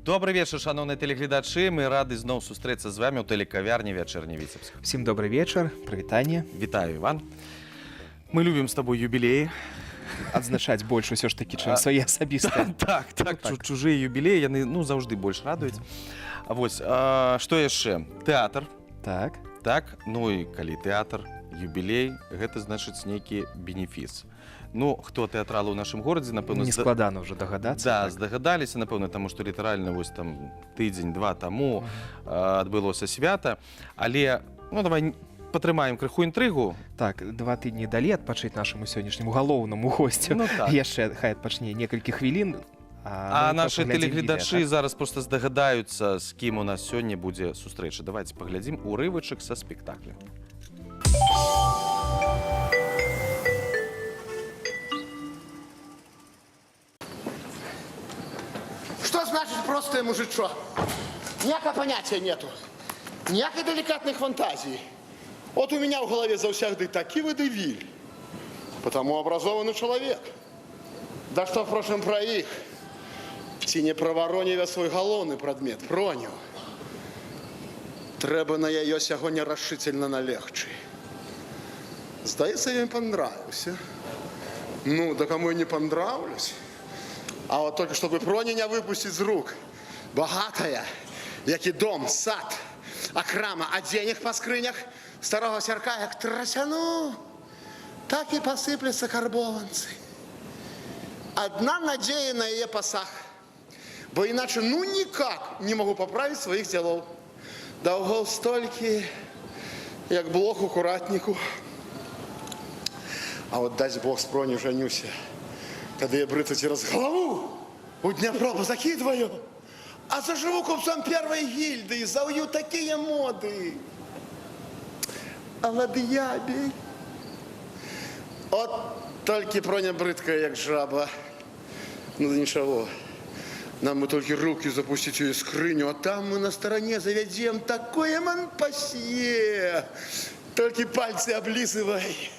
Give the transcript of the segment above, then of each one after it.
Добрый вечер, шановные телегледачы. Мы рады зноў сустрэцца з вами ў тэлекавярні «Вячэрні Віцебск». Всем добрый вечер, прывітанне. Вітаю, Иван. Мы любим с тобой юбилеи. Адзначаць больш усё ж такі, чым свае асабістыя. Так, чужыя юбілеі, яны заўжды больш радуюць. Вось, што яшчэ? Тэатр. Так, ну і калі тэатр, юбілей, гэта значыць нейкі бенефіс. Ну, хто тэатралы ў нашым горадзе, напэўна... Нескладана ўжо дагадацца. Да, здагадаліся, напэўна, таму што літаральна вось там тыдзень-два таму адбылося свята, але, ну, давай патрымаем крыху інтрыгу. Так, 2 тыдні далі адпачыць нашаму сённяшняму галоўнаму госцю. Ну, так. Яшчэ хай адпачне некалькі хвілін. А наши телегледачы зараз просто здагадаюцца, з кім у нас сёння будзе сустрэча. Давайте паглядзім урывачак са спектакля. Что значит простое мужичок? Никакого понятия нету. Никакой деликатной фантазии. Вот у меня в голове завсегда такие водевиль. Потому образованный человек. Да что, впрочем, про их. Ці не про Воронева свой галоўны прадмет, проню. Трэба на яе сягоння рашительно налегчы. Здаецца, я им понравился. Ну, да кому я не понравлюсь. А вот только чтобы Прони не выпустить из рук. Богатая, як и дом, сад, а крама, а денег по скрынях старого сярка, як тросяну, так и посыплются карбованцы. Одна надея на ее пасах. Бо иначе, ну никак не могу поправить своих делов. Да угол стольки, як блох аккуратнику. А вот дасть Бог с Прони женюся. Тогда я брыться через голову у Днепропа закидываю, а заживу купцом первой гильды и завью такие моды. А ладьябей. Вот только Проня брыдкая, як жаба. Ну да ничего. Нам бы только руки запустить ее скрыню, а там мы на стороне заведем такое монпасье. Только пальцы облизывай.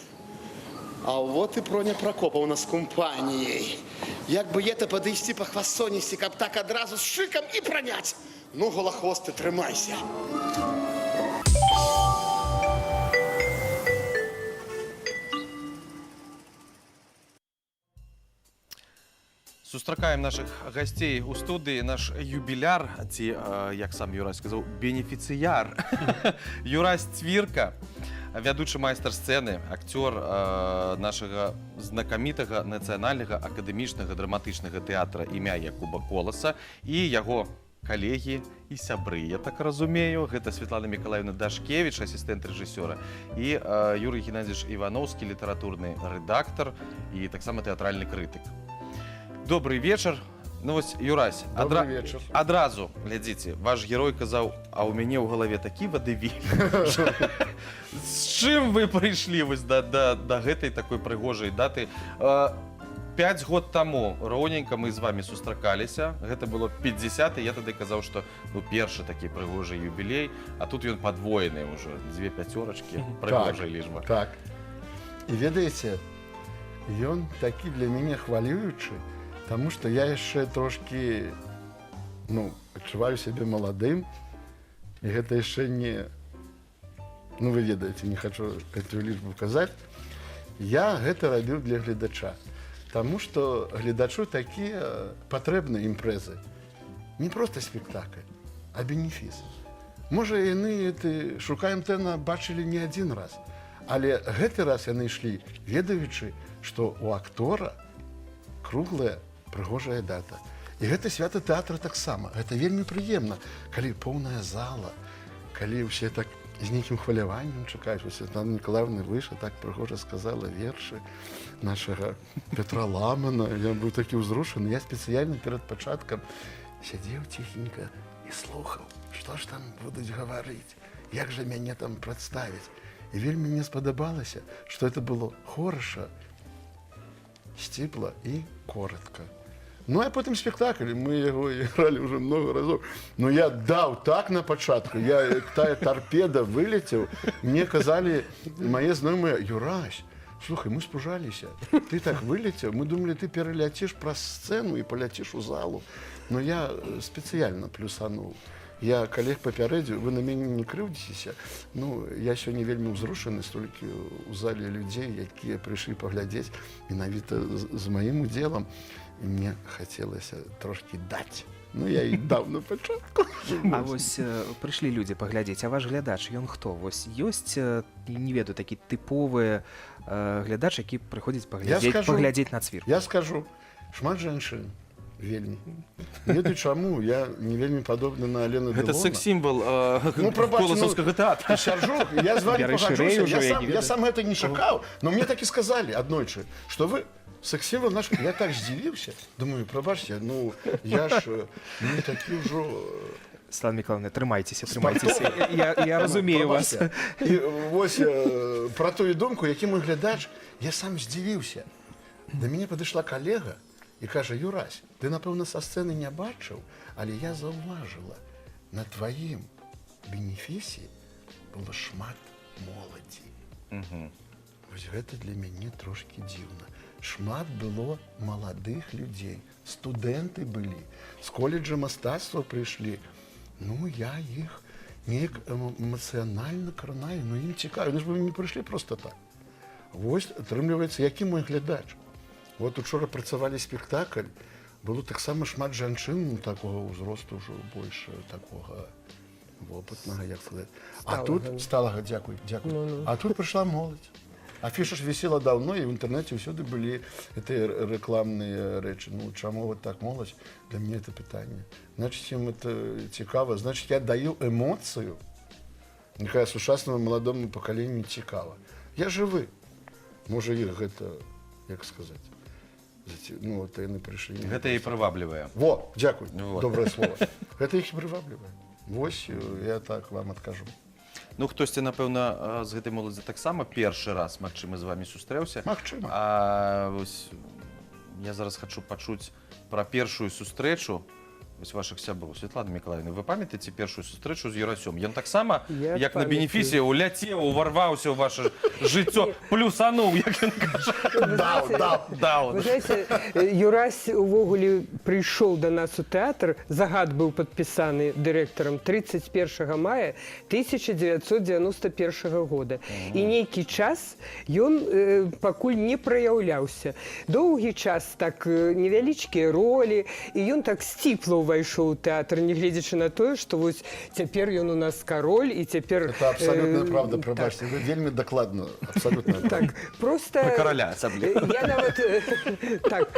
А вот и Проня Прокоповна с компанией. Як бы это подойти по хвастоністі, каб так одразу с шиком и пронять. Ну, голохвосты, трымайся. Сустракаем наших гостей у студии. Наш юбіляр, ці, як сам Юрась сказаў, бенефіцыяр. Юрась Цвірка, вядучы майстар сцэны, акцёр нашага знакамітага нацыянальнага акадэмічнага драматычнага тэатра імя Якуба Коласа і яго калегі і сябры, я так разумею. Гэта Светлана Миколаевна Дашкевич, асістэнт рэжысёра, і Юрый Геннадьевич Ивановский, літаратурны рэдактар і таксама тэатральны крытык. Добрый вечер. Ну вось, Юрась, адразу, глядзіце, ваш герой казаў, а ў мяне ў галаве такі вадывіль. З чым вы прыйшлі вось да гэтай такой прыгожай даты? 5 год таму роўненька мы з вами сустракаліся. Гэта было 50, і я тады казаў, што першы такі прыгожы юбілей, а тут ён падвоены ўжо, 2 пяцёрачкі, прыгожая лічба. Так. І ведаеце, ён такі для мяне хвалюючы, таму што я яшчэ трошкі, ну, адчуваю сябе маладым, і гэта яшчэ не, ну, вы ведаеце, не хачу гэтую лічбу казаць. Я гэта рабіў для гледача, таму што гледачу такія патрэбныя імпрэзы. Не проста спектакль, а бенефіс. Можа, яны «Шукаем Тэна» бачылі не адзін раз, але гэты раз яны ішлі, ведаючы, што ў актора круглая прыгожая дата. І гэта свята тэатра таксама. Гэта вельмі прыемна, калі поўная зала, калі ўсе так з нейкім хваляваннем чакаюць. Светлана Миколаевна выйшла, так прыгожа сказала вершы нашага Петра Ламана. Я быў такі ўзрушаны. Я спецыяльна перад пачаткам сядзеў ціхенька і слухаў, што ж там будуць гаварыць, як жа мяне там прадставіць. І вельмі мне спадабалася, што это было хораша, сціпла і коротка. Ну, а потым спектакль, мы яго ігралі ўжо много разоў. Но я даў так на пачатку, я тая торпеда вылецеў, мне казалі мае знаёмыя: Юрась, слухай, мы спужаліся, ты так вылецеў, мы думалі, ты пераляціш праз сцэну і паляціш у залу. но я спецыяльна плюсануў. Я калег папярэдзіў, вы на мяне не крыўдзіцеся. Ну, я сёння вельмі ўзрушаны столькі ў зале людзей, якія прыйшлі паглядзець менавіта з маім удзелам. І мне хацелася трошкі даць. Ну, я і даў на пачатку. А вось прыйшлі людзі паглядзець, а ваш глядач, ён хто? Вось ёсць, не ведаю, такі тыповы глядач, які прыходзіць паглядзець на цвірку? Я скажу, шмат жанчын. Вельмі. Не ведаю чаму, я не вельмі падобны на Алену Дэлона. Гэта секс-сімвал прабачце, коласаўскага тэатра. Сяржок, я з вами Бяры шырэй пагаджуся, ўжо, я сам гэта не чакаў, но мне так і сказалі аднойчы, што вы секс-сімвал наш. Я так здзівіўся. Думаю, прабачце, ну, я ж не такі ўжо... Светлана Миколаевна, трымайцеся. Я разумею вас. І вось пра тую думку, які мой глядач, я сам здзівіўся. Да мяне падышла калега і кажа: Юрась, ты, напэўна, са сцэны не бачыў, але я заўважыла, на тваім бенефісе было шмат моладзі. Вось гэта для мяне трошкі дзіўна. Шмат было маладых людзей, студэнты былі, з каледжа мастацтва прыйшлі. Ну, я іх неяк эмацыянальна кранаю, ну, ім цікава, ну, ж вы не прыйшлі проста так. Вось, атрымліваецца, які мой глядач. Вот учора працавалі спектакль, было таксама шмат жанчын такого ўзросту ўжо больш такога вопытнага, як сказаць. А тут сталага, дзякуй. А тут прыйшла моладзь. Афіша ж вісела даўно, і ў інтэрнэце ўсюды былі гэтыя рэкламныя рэчы. Ну, чаму вот так моладзь? Для мяне это пытанне. Значыць, ім это цікава. Значыць, я даю эмоцыю, якая сучаснаму маладому пакаленню цікава. Я жывы. Можа, іх гэта, як сказаць, ну, вот яны прыйшлі. Гэта і прываблівае. Во, дзякуй, Вот. добрае слово. Гэта іх і прываблівае. Вось, я так вам адкажу. Ну, хтосьці, напэўна, з гэтай моладзі таксама першы раз, магчыма, з вамі сустрэўся. Магчыма. А вось я зараз хачу пачуць пра першую сустрэчу вось вашых сяброў. Светлана Миколаевна, вы памятаеце першую сустрэчу з Юрасём? Ён таксама, як на бенефісе, уляцеў, уварваўся ў ваше жыццё, плюсануў, як ён кажа. Даў. Вы знаете, Юрась увогуле прыйшоў до нас у тэатр, загад быў падпісаны дырэктарам 31 мая 1991 года. І нейкі час ён пакуль не праяўляўся. Доўгі час так невялічкія ролі, і ён так сціпла ўвайшоў у тэатр, нягледзячы на тое, што вось цяпер ён у нас кароль, і цяпер... Это абсолютная правда, прабачце, вы вельмі дакладна, абсолютная правда. Так, просто... Про караля асабліва. Я нават так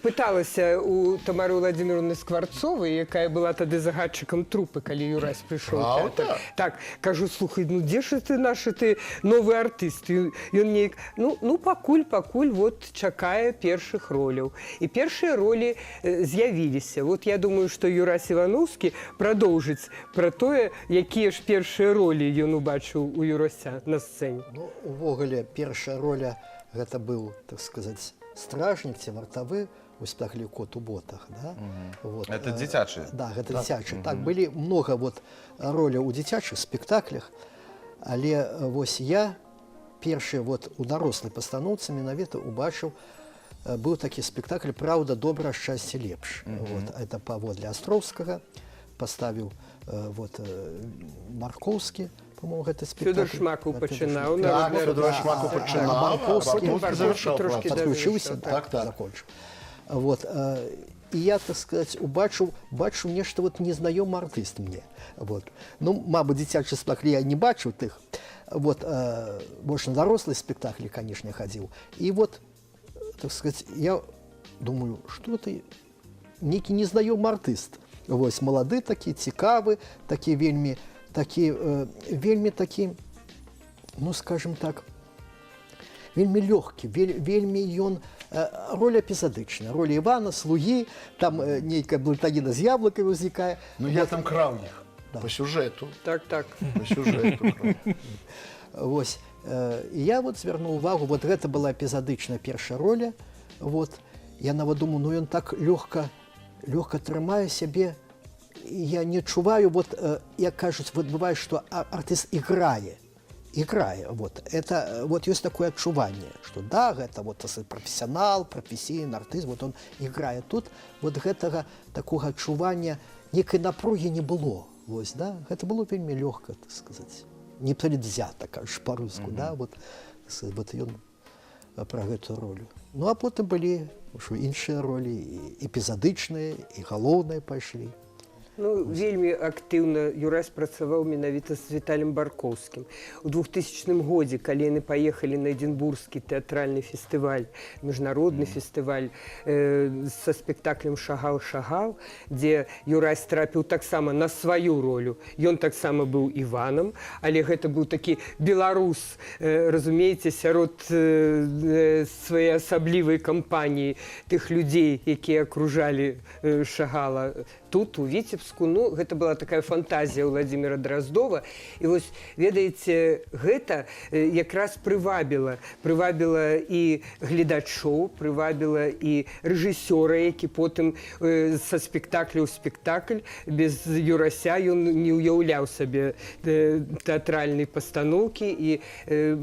пыталася у Тамары Владимировны Скварцовай, якая была тады загадчыкам трупы, калі Юрась прыйшоў у тэатр. Так, кажу, слухай, ну дзе ж ты нашы новы артыст? Ён неяк, ну пакуль вот чакае першых роляў. І першыя ролі з'явіліся. Вот я думаю, што Юрась Івановскі прадоўжыць пра тое, якія ж першыя ролі ён убачыў у Юрася на сцэне. Ну, увогуле, першая роля гэта быў, так сказаць, стражнік ці вартавы у спектаклі «Кот у ботах». Да? Вот. Это дзіцячы? Да, гэта дзіцячы. Так, былі многа вот роляў у дзіцячых спектаклях, але вось я першы вот у дарослай пастаноўцы менавіта убачыў, быў такі спектакль «Праўда, добра, шчасце, лепш». Вот, это паводле Астроўскага паставіў вот, Маркоўскі, по-моему, гэта спектакль. Фёдор Шмакаў пачынаў. Так, Фёдор Шмакаў пачынаў, а Маркоўскі завяршаў працу. Падключыўся, Так. закончыў. Вот, і я, так сказаць, бачу нешта вот незнаёмы артыст мне. Вот. Ну, мабыць, дзіцячы спектакль я не бачыў тых. Вот, больш на дарослыя спектаклі, канешне, хадзіў. І вот, так сказать, я думаю, что ты некий незнаёмы артыст. Вось, малады такі, цікавы, такі вельмі такі, ну, скажем так, вельмі лёгкі, вельмі ён роль эпізадычная. Роль Івана, слугі, там нейкая блытаніна з яблыкамі ўзнікае. Ну, я там краў іх по сюжэту. Так. По сюжэту краў. Вось, я вот звярнуў увагу, вот гэта была эпізадычная першая роля, вот, я нават думаю, ну ён так лёгка трымае сябе, я не адчуваю, вот, як кажуць, вот бывае, што артыст іграе, играя. Вот. Это вот есть такое отчувание, что да, это вот профессионал, профессийный артист, вот он играет. Тут вот гэтага такого отчувания некой напруги не было. Вот, да? Это было вельми легко, так сказать, непредвзято, кажется, по-русски, да, вот ён про эту роль. Ну, а потом были уже іншыя роли, и эпизодичные, и галоўныя пошли. Ну, вельмі актыўна Юрась працаваў менавіта з Віталем Баркоўскім. У 2000 годзе, калі яны паехалі на Эдинбургскі тэатральны фестываль, міжнародны фестываль са спектаклем «Шагал-шагал», дзе Юрась трапіў таксама на сваю ролю. Ён таксама быў Іванам, але гэта быў такі беларус, разумееце, сярод своеасаблівай кампаніі тых людзей, якія акружалі Шагала тут, у Віцебску. Ну, гэта была такая фантазія Владимира Дроздова. І вось, ведаеце, гэта якраз прывабіла і гледачоў, прывабіла і рэжысёра, які потым са спектакля ў спектакль без Юрася ён не ўяўляў сабе тэатральнай пастаноўкі, і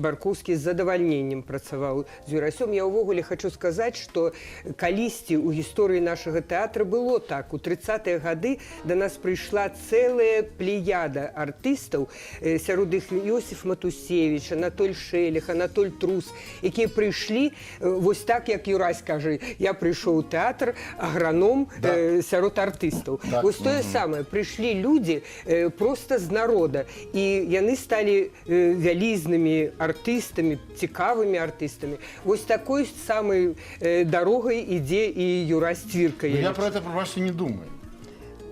Баркоўскі з задавальненнем працаваў з Юрасём. Я ўвогуле хочу сказаць, што калісьці ў гісторыі нашага тэатра было так. У 30-е гады да нас прыйшла цэлая плеяда артыстаў, сярод іх Йосиф Матусевич, Анатоль Шелех, Анатоль Трус, якія прыйшлі вось так, як Юрась кажа, я прыйшоў у тэатр аграном сярод артыстаў. Вось тое самае, прыйшлі людзі проста з народа, і яны сталі вялізнымі артыстамі, цікавымі артыстамі. Вось такой самай дарогай ідзе і Юрась Цвіркаевич. Я про это просто не думаю.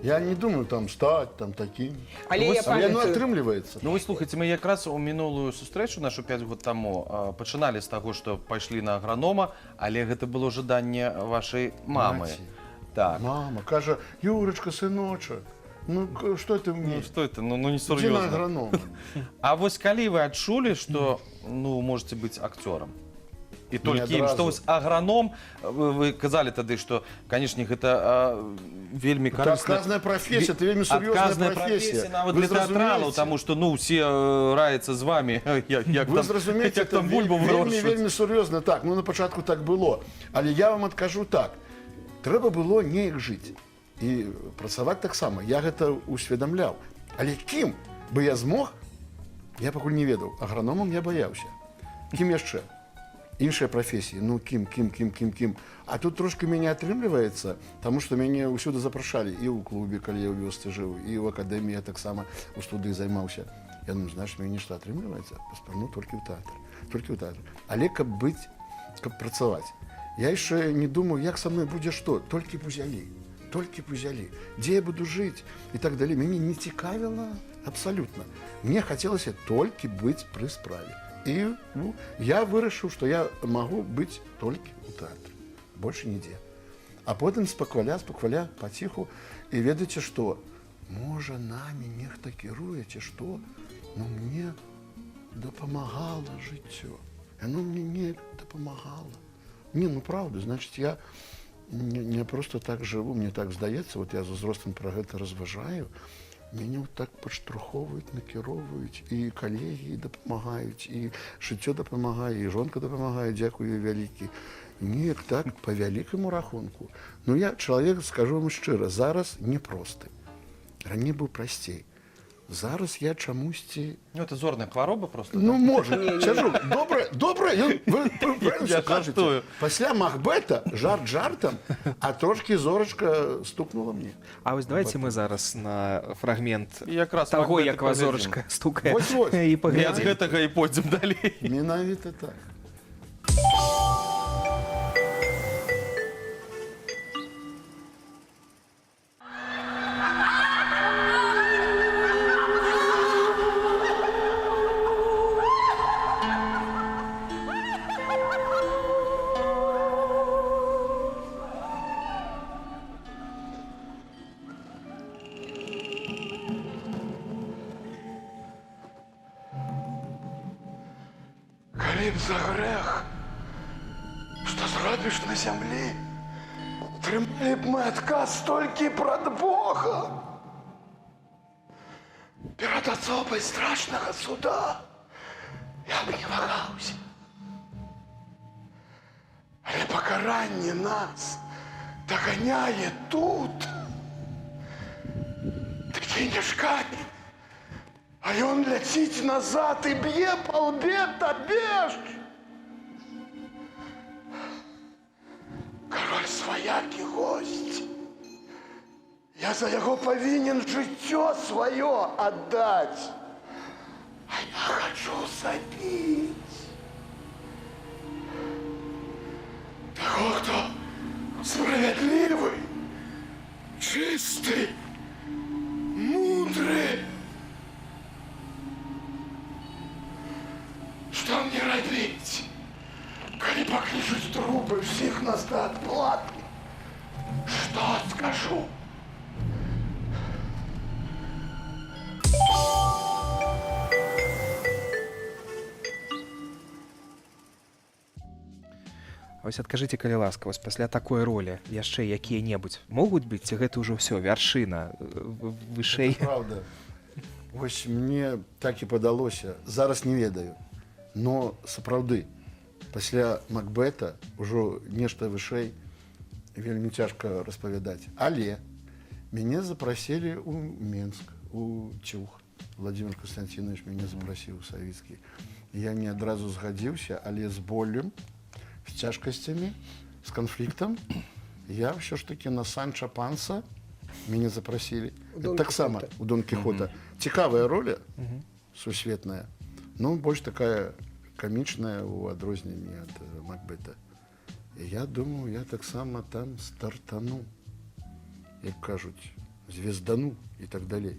Я не думаю там стать там таким. Але я памятаю, атрымліваецца. Ну, вы слухайте, мы якраз у мінулую сустрэчу нашу 5 год таму пачыналі з таго, што пайшлі на агранома, але гэта было жаданне вашай мамы. Так. Мама кажа: Юрочка, сыночак, ну что ты мне? Ну, что это? Ну не Иди на сур'ёзна. агроном. А вось калі вы адчулі, што ну можете быць акцёрам? І толькі ім, што вось аграном, вы казалі тады, што, канешне, гэта вельмі Это карысна. отказная профессия, это вельми серьезная профессия. нават для тэатралаў, таму што ну усе раюцца з вами, як Вы зразумееце, як там бульбу вельми вырошчваць. серьезно. Так, ну на початку так было. Але я вам адкажу так. Трэба было неяк жыць. І працаваць таксама. Я гэта усведамляў. Але кім бы я змог, я пакуль не ведаў. Аграномам я баяўся. Кім яшчэ? Іншыя прафесіі. Ну, кім. А тут трошки мяне атрымліваецца, таму што мяне ўсюды запрашалі. І ў клубе, калі я ў вёсцы жыў, і ў акадэміі я таксама у студыі займаўся. Я думаю, знаеш, мяне нешта атрымліваецца? Паспарну толькі ў тэатр. Але каб быць, каб працаваць. Я яшчэ не думаю, як са мной будзе што. Толькі б узялі. Дзе я буду жыць? І так далей. Мяне не цікавіла абсалютна. Мне хацелася толькі быць пры справе. І ну, я вырашыў, што я магу быць толькі ў тэатры. Больше нідзе. А потым спакваля, паціху. І ведаеце што? Можа, намі нехта кіруе, ці што? Ну, мне дапамагала жыццё. Яно мне неяк дапамагала. Не, ну правда, значыць, я не просто так жыву, мне так здаецца, вот я з узростам пра гэта разважаю. Мяне вот так падштурхоўваюць, накіроўваюць, і калегі дапамагаюць, і жыццё дапамагае, і жонка дапамагае, дзякую вялікі. Неяк так, па вялікаму рахунку. Ну, я чалавек, скажу вам шчыра, зараз непросты. Раней быў прасцей. Зараз я чамусьці... Ну, это зорная хвароба просто. Ну, можа. Сяджу, добра, вы правильно кажаце. Пасля Махбета, жарт жартам, а трошки зорачка стукнула мне. А вось давайте мы зараз на фрагмент Якраз таго, Махбета як вас паглядзім. зорачка стукае, Вось-вось. і І ад паглядзім. гэтага і пойдзем далей. Менавіта так. Калі б за грэх, што зробіш на зямлі, трымалі б мы адказ толькі прад Бога. Перад асобай страшнага суда я б не вагаўся. Але пакаранне нас доганяе тут. Ты кинешь камень, а ён ляціць назад і б'е па лбе табе ж. Король своякі госць. Я за яго павінен жыццё сваё аддаць. А я хочу забіць таго, хто справядлівы, чысты, мудры. Што мне рабіць, калі паклічуць трупы ўсіх нас да адплаты? Што скажу? Вось адкажыце, калі ласка, вось пасля такой ролі яшчэ якія-небудзь могуць быць, ці гэта ўжо ўсё, вяршына, вышэй? Правда. Вось мне так і падалося. Зараз не ведаю. Но сапраўды, пасля Макбета ўжо нешта вышэй вельмі цяжка распавядаць. Але мяне запрасілі ў Менск, у Цюх. Владимир Константинович мяне запрасіў савецкі. Я не адразу згадзіўся, але з болем, з цяжкасцямі, з канфліктам. Я ўсё ж такі на Санча Панса мяне запрасілі. Таксама у Дон Кіхота. Цікавая роля, сусветная, но больш такая камічная у адрозненні ад Макбета. І я думаю, я таксама там стартану, як кажуць, звездану і так далей.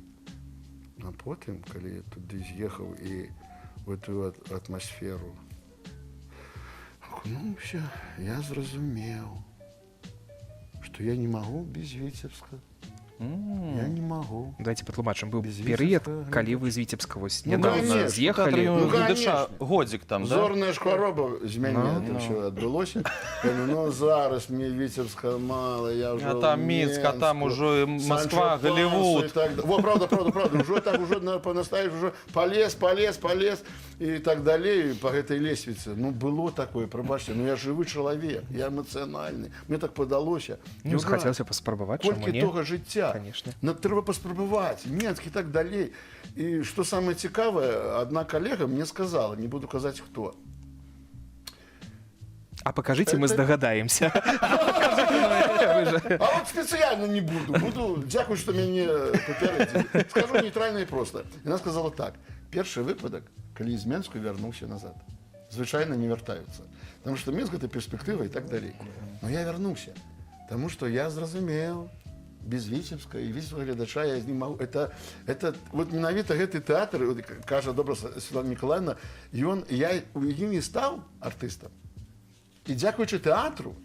А потым, калі я туды з'ехаў і в эту атмасферу, окунуўся, я зразумеў, што я не магу без Віцебска. Я не могу. Давайте патлумачым. Быў Без перыяд, Віцебска, калі вы з Віцебска вось Ну, нядаўна конечно, з'ехалі. Гледача годзік там, да? Зорная ж хвароба з мяне это ўсё адбылося. Ну, зараз мне Віцебска мало, я ўжо А там Мінск, а там ужо Москва, Санчо Голливуд. Пансу і так. Во, правда. Уже так, уже понастаешь, уже полез и так далее по этой лесвице. Ну, было такое, пробачьте, но я живы чалавек, я эмоцыянальны. Мне так падалося. Ну, хацелася паспрабаваць, чаму Колькі не? тога жыцця. Конечно. Трэба паспрабаваць, Менск і так далей. І што самае цікавае, адна калега мне сказала, не буду казаць хто. А пакажыце, мы здагадаемся. А от спецыяльна не буду. Дзякуй, што мяне папярэдзілі. Скажу нейтральна і проста. Яна сказала так. Першы выпадак, калі з Менску вярнуўся назад. Звычайна не вяртаюцца. Таму што Менск гэта перспектыва і так далей. Но я вярнуўся. Таму што я зразумеў, без Віцебска і Віцебскага гледача я не магу. Это вот менавіта гэты тэатр, кажа добра Светлана Миколаевна, я у ім і стаў артыстам. І дзякуючы тэатру,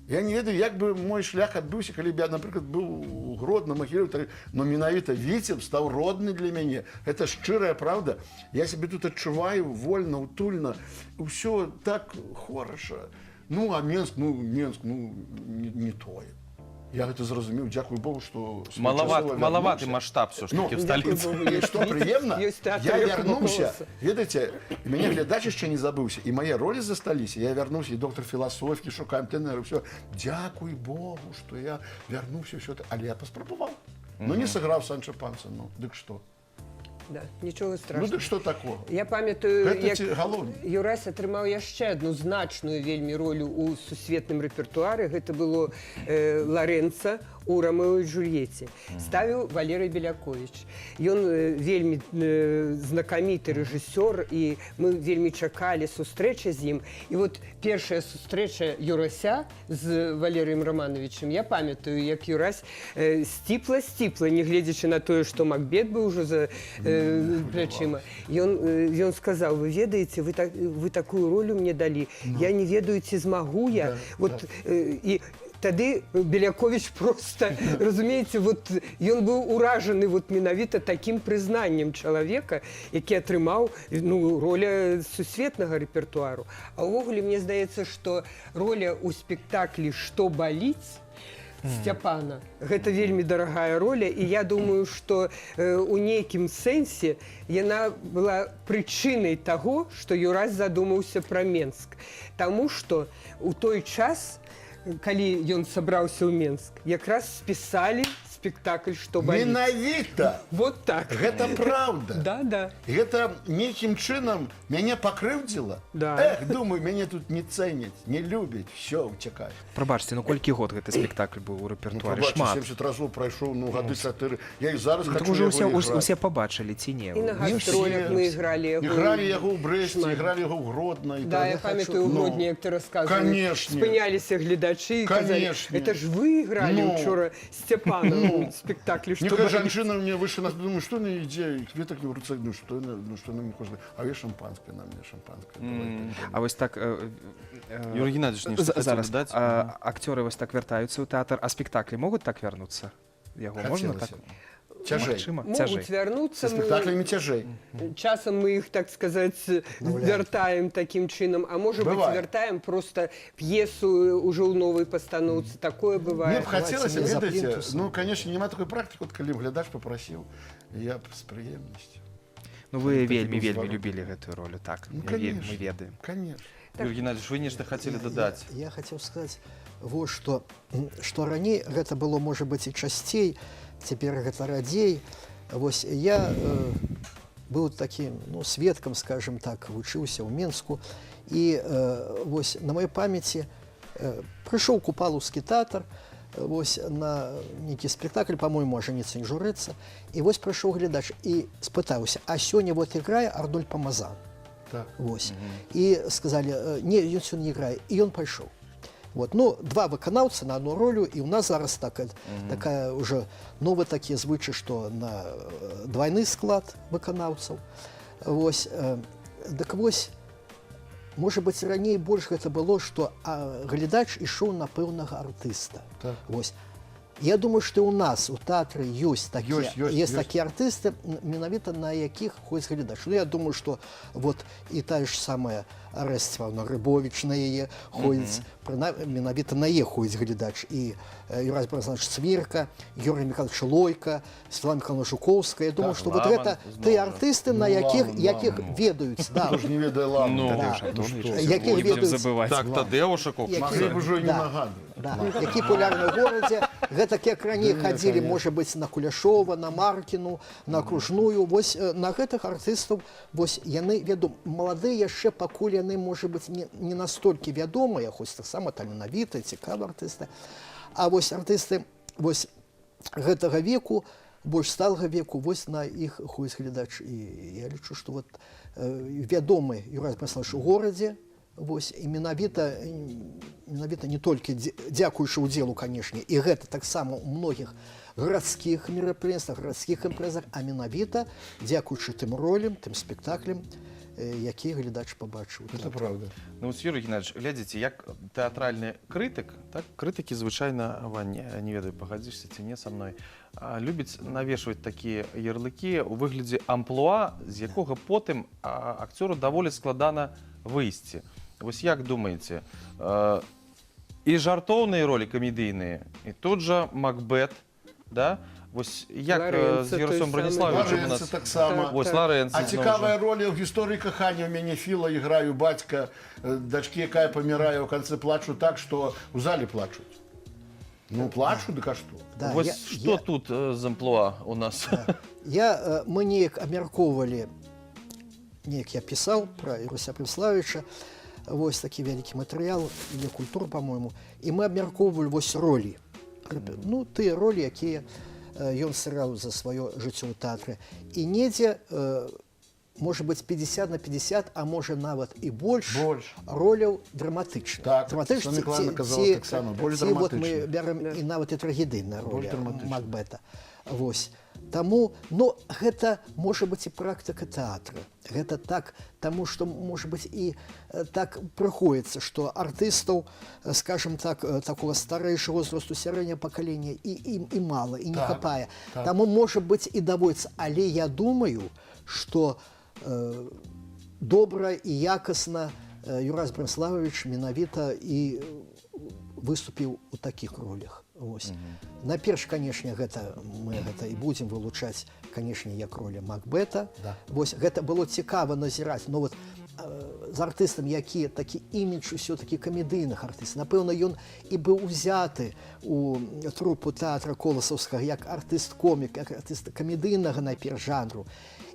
я не ведаю, як бы мой шлях адбыўся, калі б я, напрыклад, быў у Гродно, Магілёве, но менавіта Віцеб стаў родны для мяне. Это шчырая правда. Я сябе тут адчуваю вольна, утульна. Усё так хораша. Ну, а Менск, не тое. Я гэта зразумеў, дзякуй Богу, што... Малаваты маштаб все ж таки в столице. І што прыемна, Ёсць тэатр, я якому вярнуўся. голаса. Ведаеце, мяне глядач яшчэ не забыўся, і мае ролі засталіся. Я вярнуўся, і доктор філасофікі, шукаем тэнеры, ўсё. Дзякуй Богу, што я вярнуўся, ўсё. Але я паспрабаваў. Ну, не сыграў Санчо Панса, ну, дык што? Да, нічого Ну, страшного. дык што такого? Я памятаю, Гэта як галоўнае. Юрась атрымаў яшчэ адну значную вельмі ролю ў сусветным рэпертуары. Гэта было Ларэнца у Рамео і Джульетце. Ставіў Валерый Белякович. Ён вельмі знакаміты рэжысёр, і мы вельмі чакалі сустрэчы з ім. І вот першая сустрэча Юрася з Валерыем Романовичем, я памятаю, як Юрась сціпла, не гледзячы на тое, што Макбет быў ужо за плячыма. Ён сказаў: вы ведаеце, вы такую ролю мне далі. Я не ведаю, ці змагу я. І тады Белякович просто, разумееце, ён быў уражаны менавіта такім прызнаннем чалавека, які атрымаў роля сусветнага рэпертуару. А ўвогуле, мне здаецца, што роля ў спектаклі «Што баліць» Сцяпана. Гэта вельмі дарагая роля, і я думаю, што у нейкім сэнсе яна была прычынай таго, што Юрась задумаўся пра Менск. Таму што у той час, калі ён сабраўся ў Менск, якраз спісалі спектакль «Што баліць». Менавіта! Вот так. Гэта праўда. Да. Гэта нейкім чынам мяне пакрыўдзіла. Да. Думаю, мяне тут не цэняць, не любяць, все, уцякай. Прабачце, ну колькі год гэты спектакль быў у рэпертуары? Шмат. Шмат. 70 разоў прайшоў, гады 4. Я і зараз Так хачу уже яго усе побачылі, ці не? І на Не гастролях ўсе. мы ігралі яго. Ігралі яго ў Брэсце, ігралі яго ў Гродна. Да, я памятаю, у Гродні, як ты рассказывал. Конечно. Спыняліся гледачы і казалі, Конечно. это ж вы ігралі Ну. учора Сцяпана ў спектаклі «Што Некая баліць». жанчына мне выйшла, думаю, что на ідзе, кветак не в руцах, что на мне хоча. А я шампанское, на мне шампанское. А вось так... Юрий Геннадьевич, нешта хацеў Зараз, дадаць? акцёры вось так вяртаюцца ў тэатр, а спектаклі могуць так вярнуцца? Яго можна так? Цяжэй. Магчыма? Могуць вярнуцца, Со спектаклями тяжей. часам мы іх, так сказаць, вяртаем такім чынам, а можа быць, Бывае. вяртаем проста п'есу ўжо ў новай пастаноўцы. Такое бывае. Мне б хацелася, не за ведаеце, плінтусам. ну, конечно, няма такой практыкі, от калі глядач папрасіў, я б з прыемнасцю. Ну вы Такі вельмі быў зварот. любілі гэтую ролю, так. Ну, Мы конечно. ведаем. Конечно. Юрий Геннадьевич, вы нешта хацелі дадаць? Я хотел сказать, вот что раней гэта было, может быть, и часцей, цяпер гэта радзей. Вось я быў таким, ну, сведкам, скажем так, вучыўся ў Менску, і вось на маёй памяці прыйшоў купалаўскі тэатр, вось на нейкі спектакль, по-моему, «Ажаніцца не журыцца», і вось прыйшоў глядач і спытаўся, а сёння вот іграе Ардоль Памазан. Так. Вось. І сказалі, не, ён сёння не іграе, і ён пайшоў. Вот. Ну, два выканаўцы на одну ролю, і ў нас зараз такая уже новы такі звычай, што на двойны склад выканаўцаў. Вось. Дык вось, можа быць, раней больш гэта было, што глядач ішоў на пэўнага артыста. Так. Вось. Я думаю, што ў нас у тэатры ёсць такія артысты, менавіта на якіх ходзіць глядач. Ну, я думаю, што вот і тая ж самая Арэсцевна Рыбовіч на яе ходзіць, менавіта на яе ходзіць глядач. І Юрась Борисович Цвірка, Юрий Михайлович Лойка, Светлана Михайловна Жуковская. Я думаю, што вот гэта тыя артысты, на якіх ведаюць. Хто ж не ведае ламу? Якіх ведаюць. Так, Тадеуша Маглі б Кокса. ужо і не нагадваць. Да, які популярны ў горадзе. Гэтак як раней хадзілі, можа быць, на Куляшова, на Маркіну, на Кружную. Вось на гэтых артыстаў, вось яны, маладыя яшчэ, пакуль яны, можа быць, не настолькі вядомыя, хоць таксама таленавітыя, цікавыя артысты. А вось артысты вось гэтага веку, больш сталага веку, вось на іх ходзіць глядач. І я лічу, што вот вядомы Юрась Борисович у горадзе, вось, і менавіта не толькі дзякуючы ўдзелу, канешне, і гэта таксама ў многіх гарадскіх мерапрыемствах, гарадскіх імпрэзах, а менавіта дзякуючы тым ролям, тым спектаклям, які глядач пабачыў. Гэта правда. Ну, Юрий Геннадьевич, глядзіце, як тэатральны крытык, так, крытыкі звычайна, не ведаю, пагадзішся ці не са мной, любіць навешваць такія ярлыкі ў выглядзе амплуа, з якога потым акцёру даволі складана выйсці. Вось як думаеце, і жартоўныя ролі камедыйныя, і тут жа Макбет, да? Вось як з Юрасом Браніславовичем у нас... Ларэнца таксама. Вось Ларэнца. А цікавая роля ў гісторыі кахання. У мяне Філа іграю бацька дачкі, якая памірае, ў канцы плачу так, што ў залі плачуць. Ну, плачу, дык а што? Вось што тут з амплуа у нас? Мы неяк абмяркоўвалі, неяк я пісаў пра Юрася Браніславовича, вось такі вялікі матэрыял, для культур, по-моему, і мы абмяркоўвалі вось ролі. Ну, тыя ролі, якія ён сыграў за сваё жыццё ў тэатры. І недзе, можа быць, 50 на 50, а можа нават і больш роляў драматычных. Так, Светлана Михайловна казала таксама, больш драматычных. Вот мы бярем і нават і трагедыйная роля Макбета. Вось. Таму, ну, гэта можа быць і практыка тэатра. Гэта так, таму што, можа быць, і так прыходзіцца, што артыстаў, скажем так, такого старэйшага ўзросту, сярэдняга пакалення і мала, і не хапае. Таму, можа быць, і даводзіцца. Але я думаю, што добра і якасна Юрась Браніславович менавіта і выступіў у такіх ролях. Вось. Найперш, канешне, мы гэта і будзем вылучаць, канешне, як роля Макбета. Да. Вось, гэта было цікава назіраць, но вот з артыстам, які такі імідж усё-такі камедыйных артыстаў. Напэўна, ён і быў узяты у трупу тэатра Коласаўскага як артыст-комік, як артыст камедыйнага найперш жанру.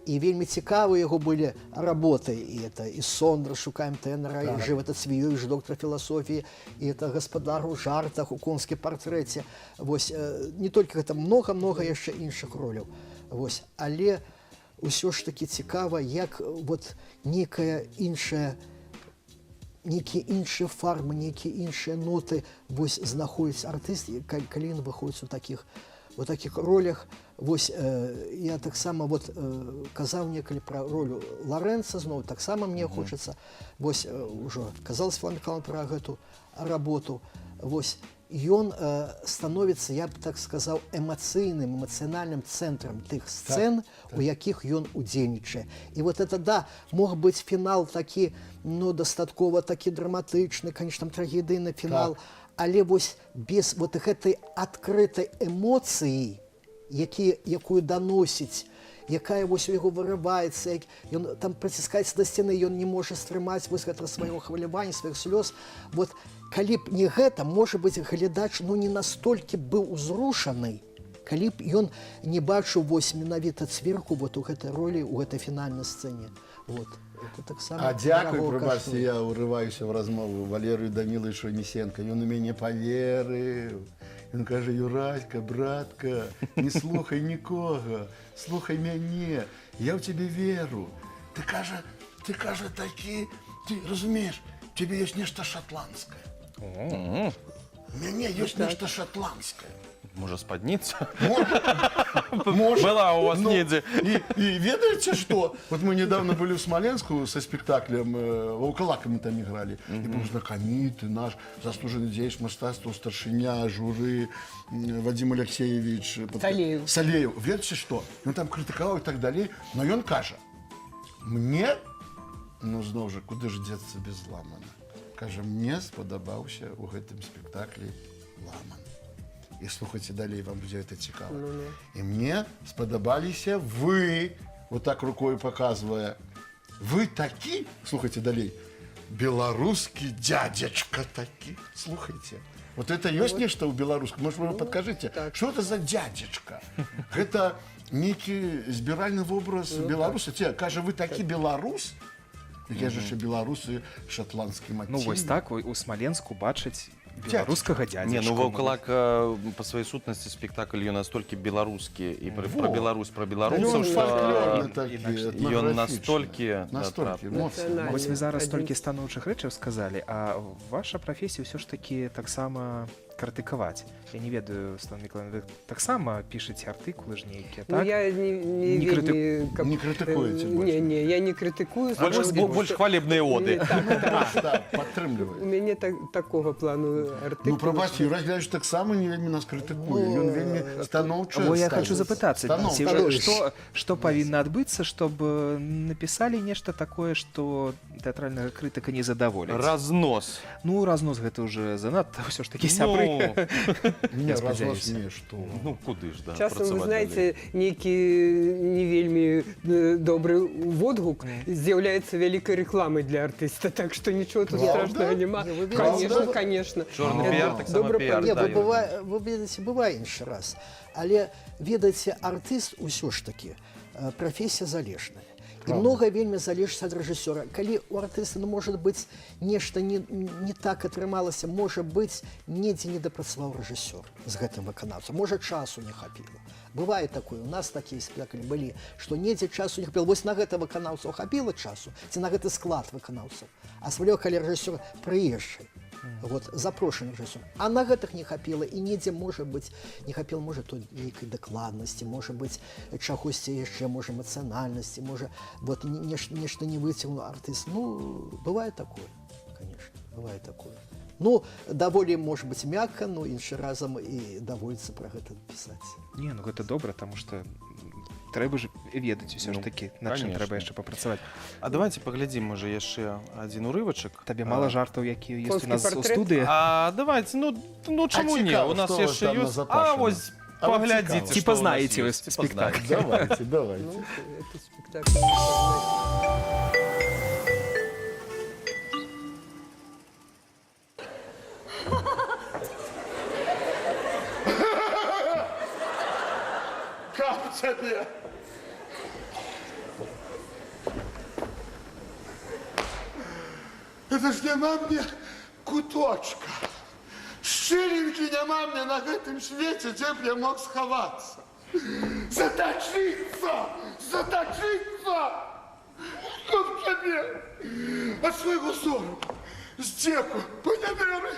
І вельмі цікавыя яго былі работы. І это і Сондра, шукаем тэнара, і жыва Цвіёвіч, доктар філасофіі, і это гаспадар у жартах, у конскім партрэце. Вось, не толькі гэта, многа-многа яшчэ іншых роляў. Вось, але ўсё ж такі цікава, як вот некая іншая, нейкія іншыя фармы, нейкія іншыя ноты вось знаходзіць артыст, калі ён выходзіць у такіх ролях. Вось, я таксама вот казаў некалі пра ролю Ларэнца, зноў таксама мне хочацца, вось, ужо казала Светлана Михайловна пра гэту работу. Вось, ён становіцца, я б так сказаў, эмацыйным цэнтрам тых сцэн, у якіх ён удзельнічае. І вот это, да, мог быць фінал такі, ну, дастаткова такі драматычны, конечно, там трагедыйны фінал, але вось без вот гэтай адкрытай эмоцыі, якую даносіць, якая вось у яго вырываецца, ён там прыціскаецца да сцены, ён не можа стрымаць вось гэта свайго хвалявання, сваіх слёз. Вот калі б не гэта, можа быць, глядач, ну, не настолькі быў узрушаны, калі б ён не бачыў вось менавіта Цвірку вот у гэтай ролі, у гэтай фінальнай сцэне. Вот. А дзякуй, прабачце, я урываюся в размову Валерію Даніловичу Несенко. Ён у мяне поверыў. Ён кажа: Юраська, братка, не слухай нікога, слухай мяне, я ў цябе веру. Ты кажа такі, ты разумееш, у цябе ёсць нешта шотландскае. У мяне ёсць нешта шотландскае. Можа, спадніца? Может. Была у вас недзе. И ведаете что? Вот мы недавно были в Смоленску со спектаклем, «Ваўкалака» мы там играли. И был знакомитый наш заслуженный деятель мастацтва, старшиня, журы, Вадим Алексеевич Салеев. Ведаете что? Он там критиковал и так далее. Но он каже: мне, ну зноў жа, куды ж дзецца без Ламана? Каже, мне спадабаўся у гэтым спектаклі Ламан. И слухайте далее, вам будет это цікаво. И мне сподобалися вы, вот так рукой показывая, вы таки, слухайте далее, белорусский дядечка таки, слухайте. Вот это есть нечто у белорусского? Может, вы подкажите, что это за дядечка? Это некий збиральный образ белоруса. Те, каже, вы таки белорус? Я же еще белорусы шотландский мотив. Ну, вось так у Смоленску бачыць беларускага дядзечку. Не, ну «Ваўкалак» по своей сутнасці спектакль ён настолькі беларускі і пра Беларусь, пра беларусаў, што ён настолькі моцны. Вось вы зараз столькі станоўчых рэчаў сказалі, а ваша прафесія ўсё ж такі таксама крытыкаваць. Я не ведаю, Светлана Миколаевна, вы таксама пішаце артыкулы ж нейкія, так? Ну, я не Не критикуете больше? Не, я не критикую. больш хвалебныя оды. Падтрымліваю. У мяне такого плану артыкулы. Ну, прабачце, Юрай Глядович таксама не вельмі нас крытыкуе. Ён вельмі станоўча. Во, я хочу запытацца, што павінна адбыцца, щоб напісалі нешта такое, што тэатральнага крытыка не задаволіць? Разнос. Ну, разнос гэта ўжо занадта, ўсё ж такі сябры. Не, Я разнос спадзяюся. не, што. Ну, куды ж, да, Часам, вы працаваць знаете, нейкі не вельмі добры водгук з'яўляецца вялікай рэкламай для артыста, так што нічого тут страшнага няма. Конечно, конечно. Чорны піар, таксама Добра піар. Не, Да, вы ведаеце, бывае іншы раз. Але, ведаеце, артыст усё ж такі прафесія залежная. І многа вельмі залежыць ад рэжысёра. Калі у артыста, ну, можа быць, нешта не так атрымалася, можа быць, недзе не дапрацаваў рэжысёр з гэтым выканаўцам. Можа, часу не хапіла. Бывае такое, у нас такія спектаклі былі, што недзе часу не хапіла. Вось на гэта выканаўцаў хапіла часу, ці на гэты склад выканаўцаў. Асабліва, калі рэжысёр прыезджай. Вот, запрошаны рэжысёр. А на гэтых не хапіла, і недзе, можа быць, не хапіла, можа, то нейкай дакладнасці, можа быць, чагосьці яшчэ, можа, эмацыянальнасці, можа, вот, нешта не выцягнуў артыст. Ну, бывае такое, конечно, бывае такое. Ну, даволі, можа быць, мякка, но іншы разам і даводзіцца пра гэта пісаць. Не, ну гэта добра, таму што трэба ж ведаць усё ж Ну, такі, над чым конечно. трэба яшчэ папрацаваць. А давайте паглядзім, можа, яшчэ адзін урывачак. Табе мала жартаў, якія ёсць у Польскі нас у партрэт? студыі? А давайте, ну чаму не? цікава, У нас што у вас яшчэ там ёсць. назапашана? А вось А вот паглядзіце, цікава. што Типа у нас знаеце вы ёсць. Типа спектакль. знаеце. Давайте, давайте. Ну, это спектакль. не познать. Как тебе? Это ж няма мне куточка. Шчыренькі няма мне на гэтым свеце, дзе б я мог схавацца. Затачыцца! Затачыцца! Каб цябе! Ад свайго сору, здзеку, панядэры!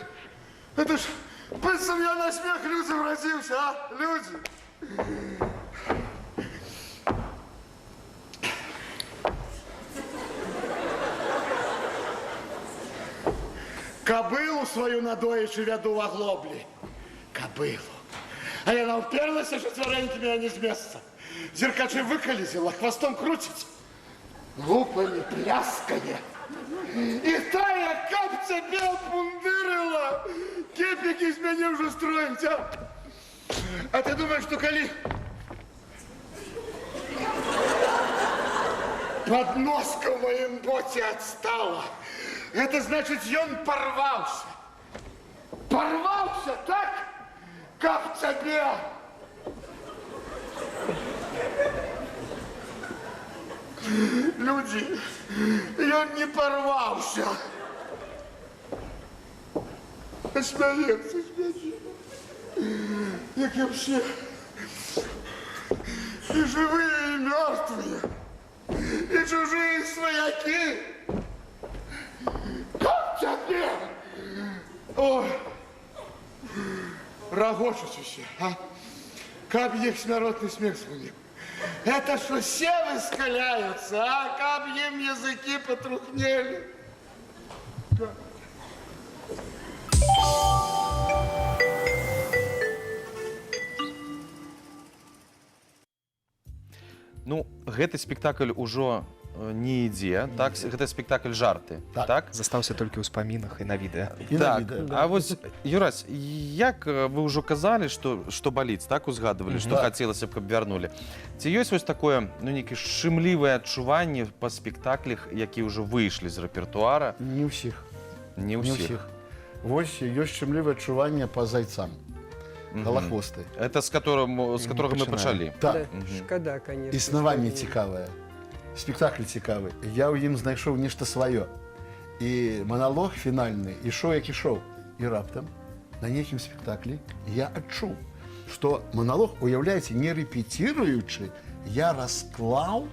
Это ж быццам я на смех людзям радзіўся, а, людзі? Кобылу свою надоечы вяду в оглоблі. Кобылу. А яна уперлася чацвярэнькі меня не з месца. Зеркачы выкалезіла, хвостом крутіць. Лупами пляскае. І тая капця бел пундырыла. Кепікі з мяне ўжо строіць, а? А ты думаешь, что калі подноска в моем боте отстала, это значит, ён порвался. Порвался, так? Как тебе? Люди, ён не порвался. Смеется, смеется. Як я все. И живые, и мертвые. И чужие свояки. Как тебе? Ой, рагочуць усе, а? Каб іх смяротны смех звонил. Это что, все выскаляются, а? Каб им языки потрухнели. Ну, гэты спектакль ужо не ідзе, так? Гэта спектакль жарты, Так. так? Застаўся толькі ў спамінах і на відэа. І на Так, відэа. а вось, Юрась, як вы ўжо казалі, што баліць, так, узгадывалі, што Так. хацелася б, каб вярнулі. Ці ёсць вось такое, ну, нейкае шчымлівае адчуванне па спектаклях, якія ўжо выйшлі з рэпертуара? Не ўсіх. Не Не ўсіх. ўсіх. Вось ёсць шчымлівае адчуванне па зайцам. Галахвосты. Это з которага мы пачалі. Так. Да, шкода, конечно. Існаванне что не- цікавае. Спектакль цікавы. Я ў ім знайшоў нешта сваё. І маналог фінальны ішоў, як ішоў. І раптам на нейкім спектаклі я адчуў, што маналог, уяўляеце, не рэпеціруючы, я расклаў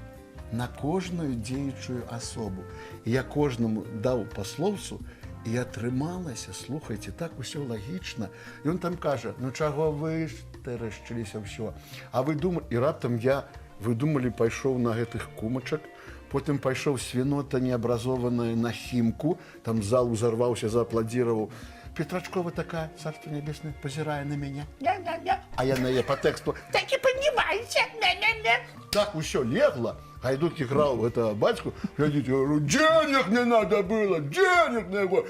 на кожную дзеючую асобу. І я кожнаму даў па словцу, і атрымалася, слухайце, так усё лагічна. Ён там кажа: ну чаго вы ж тарэшчыліся ўсё. А вы думалі, і раптам я, вы думалі, пайшоў на гэтых кумачак, потым пайшоў свінота неабразованая на Хімку, там зал узарваўся, зааплодзіраваў. Петрачкова такая, царство небесное, пазірае на мяне. А я на яе па тэксту: так і паднімайся. Так усё легла. Гайдук играл это батьку, глядите, я говорю: денег мне надо было, денег на его.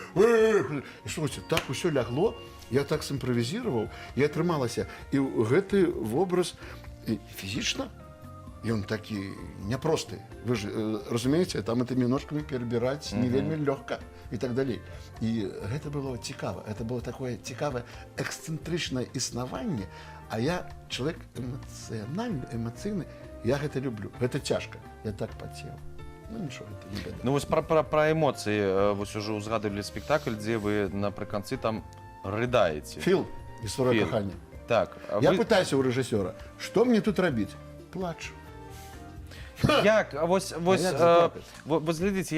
И слушайте, так все лягло, я так симпровизировал, и атрымалася. И гэты вобраз физично, и он таки непросты. Вы же разумеете, там этими ножками перебирать не вельми легко и так далее. И это было цікаво, это было такое цікавое эксцентричное існаванне, а я человек эмоциональный, эмоційный. Я гэта люблю. Гэта цяжка. Я так пацеў. Ну нічого, это не беда. Ну вось пра эмоцыі, вось ужо узгадывалі спектакль, дзе вы напрыканцы там рыдаеце. Філ, гісторыя Філ. кахання. Так, а Я вы... пытаюся ў рэжысёра, што мне тут рабіць? Плачу. Як, вось, як заплакаць? вось глядзіце,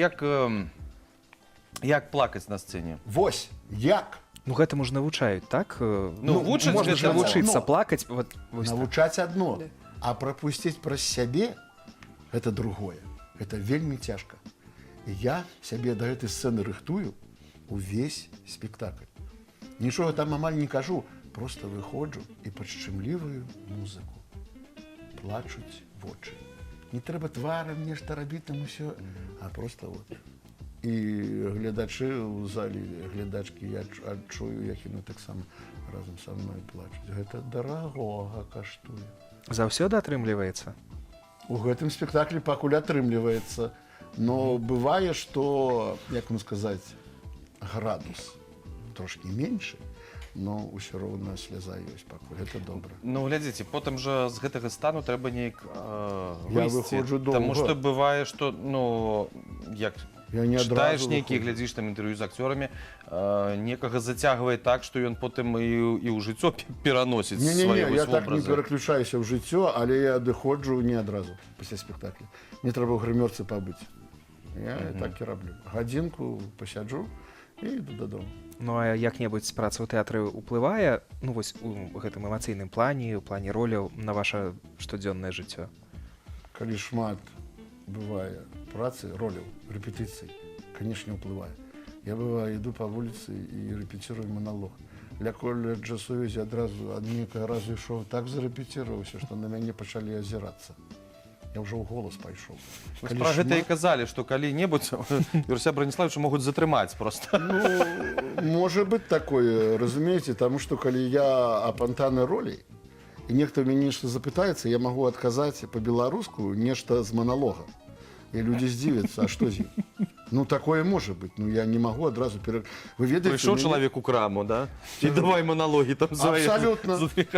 як плакаць на сцэне? Вось, як? Ну гэтаму ж навучаюць, так? Ну, вучаць можна ж гэтаму. навучыцца Ну, плакаць. Вот, вось так. Навучаць адно, а прапусціць праз сябе гэта другое. Гэта вельмі цяжка. І я сябе да гэтай сцэны рыхтую увесь спектакль. Нічога там амаль не кажу, просто выходжу і пад шчымлівую музыку плачуць вочы. Не трэба тварам нешта рабіць там усё, а просто вот. І глядачы ў зале, глядачкі, я адчую, як яны таксама разам са мной плачуць. Гэта дарагога каштуе. Заўсёды атрымліваецца? У гэтым спектаклі пакуль атрымліваецца. Но бывае, што, як вам сказаць, градус трошкі меншы, но ўсё роўна сляза ёсць пакуль. Гэта добра. Ну, глядзіце, потым жа з гэтага стану трэба неяк Я выйсці. выходжу доўга. Таму што бывае, што, ну, як Я не чытаеш адразу нейкія, выходжу. глядзіш там інтэрв'ю з акцёрамі, некага зацягвае так, што ён потым і ў жыццё пераносіць свае Не-не-не, я вось так не вобразы. пераключаюся ў жыццё, але я адыходжу не адразу пасля спектакля. Мне трэба ў грымёрцы пабыць. Я так і раблю. Гадзінку пасяджу і іду дадому. Ну, а як-небудзь праца ў тэатры ўплывае, ну, вось у гэтым эмацыйным плане, у плане роляў на ваша штодзённае жыццё? Калі шмат бывае працы, роляў, рэпетыцый, канешне, ўплывае. Я бываю, іду па вуліцы і рэпетирую маналог. Ля коледжа сувязі адразу ад нейкага разу ішоў, так зарэпетироваўся, што на мяне пачалі азірацца. Я ўжо ў голас пайшоў. Вось пра гэта і казалі, што калі-небудзь Юрся Браніславовича могуць затрымаць проста. Ну, можа быць такое, разумееце, таму што калі я апантаны ролей, і нехта мяне нешта запытаецца, я магу адказаць па-беларуску нешта з маналога. І людзі здзівяцца, а што з ім? Ну, такое можа быць. Ну, я не магу адразу... Вы ведаеце... Прыйшоў чалавек у краму, да? І давай маналогі там свае.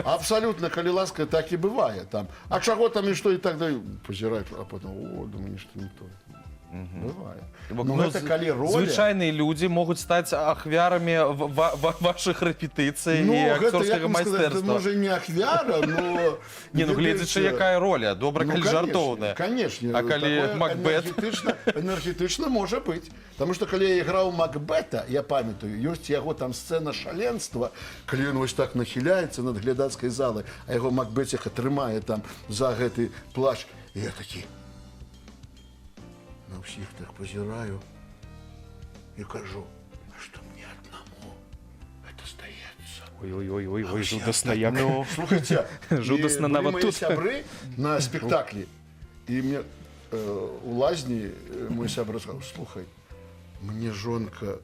Абсалютна, калі ласка, так і бывае там. А чаго там і што і так далей? Пазіраю, а потым, о, думаю, нешта не то. Бывае. Ну, гэта калі роля... Звычайныя людзі могуць стаць ахвярамі вашых рэпетыцый і акцёрскага майстэрства. Гэта, можа, не ахвяра, но... Не, ну, гледзячы, якая роля. Добра, калі жартоўная. Конечно. А калі Макбет? Энергетычна можа быць. Таму што калі я іграў Макбета, я памятаю, ёсць яго там сцэна шаленства, калі ён вось так нахіляецца над глядацкай залай, а яго Макбеціха трымае там за гэты плач. І я такі... На ўсіх так пазіраю і кажу, а што мне аднаму гэта здаецца? Ой, жудасна як. Ну, слухайце, Жудасна нават тут. сябры на спектаклі, і мне у лазні мой сябра сказаў, слухай, мне жонка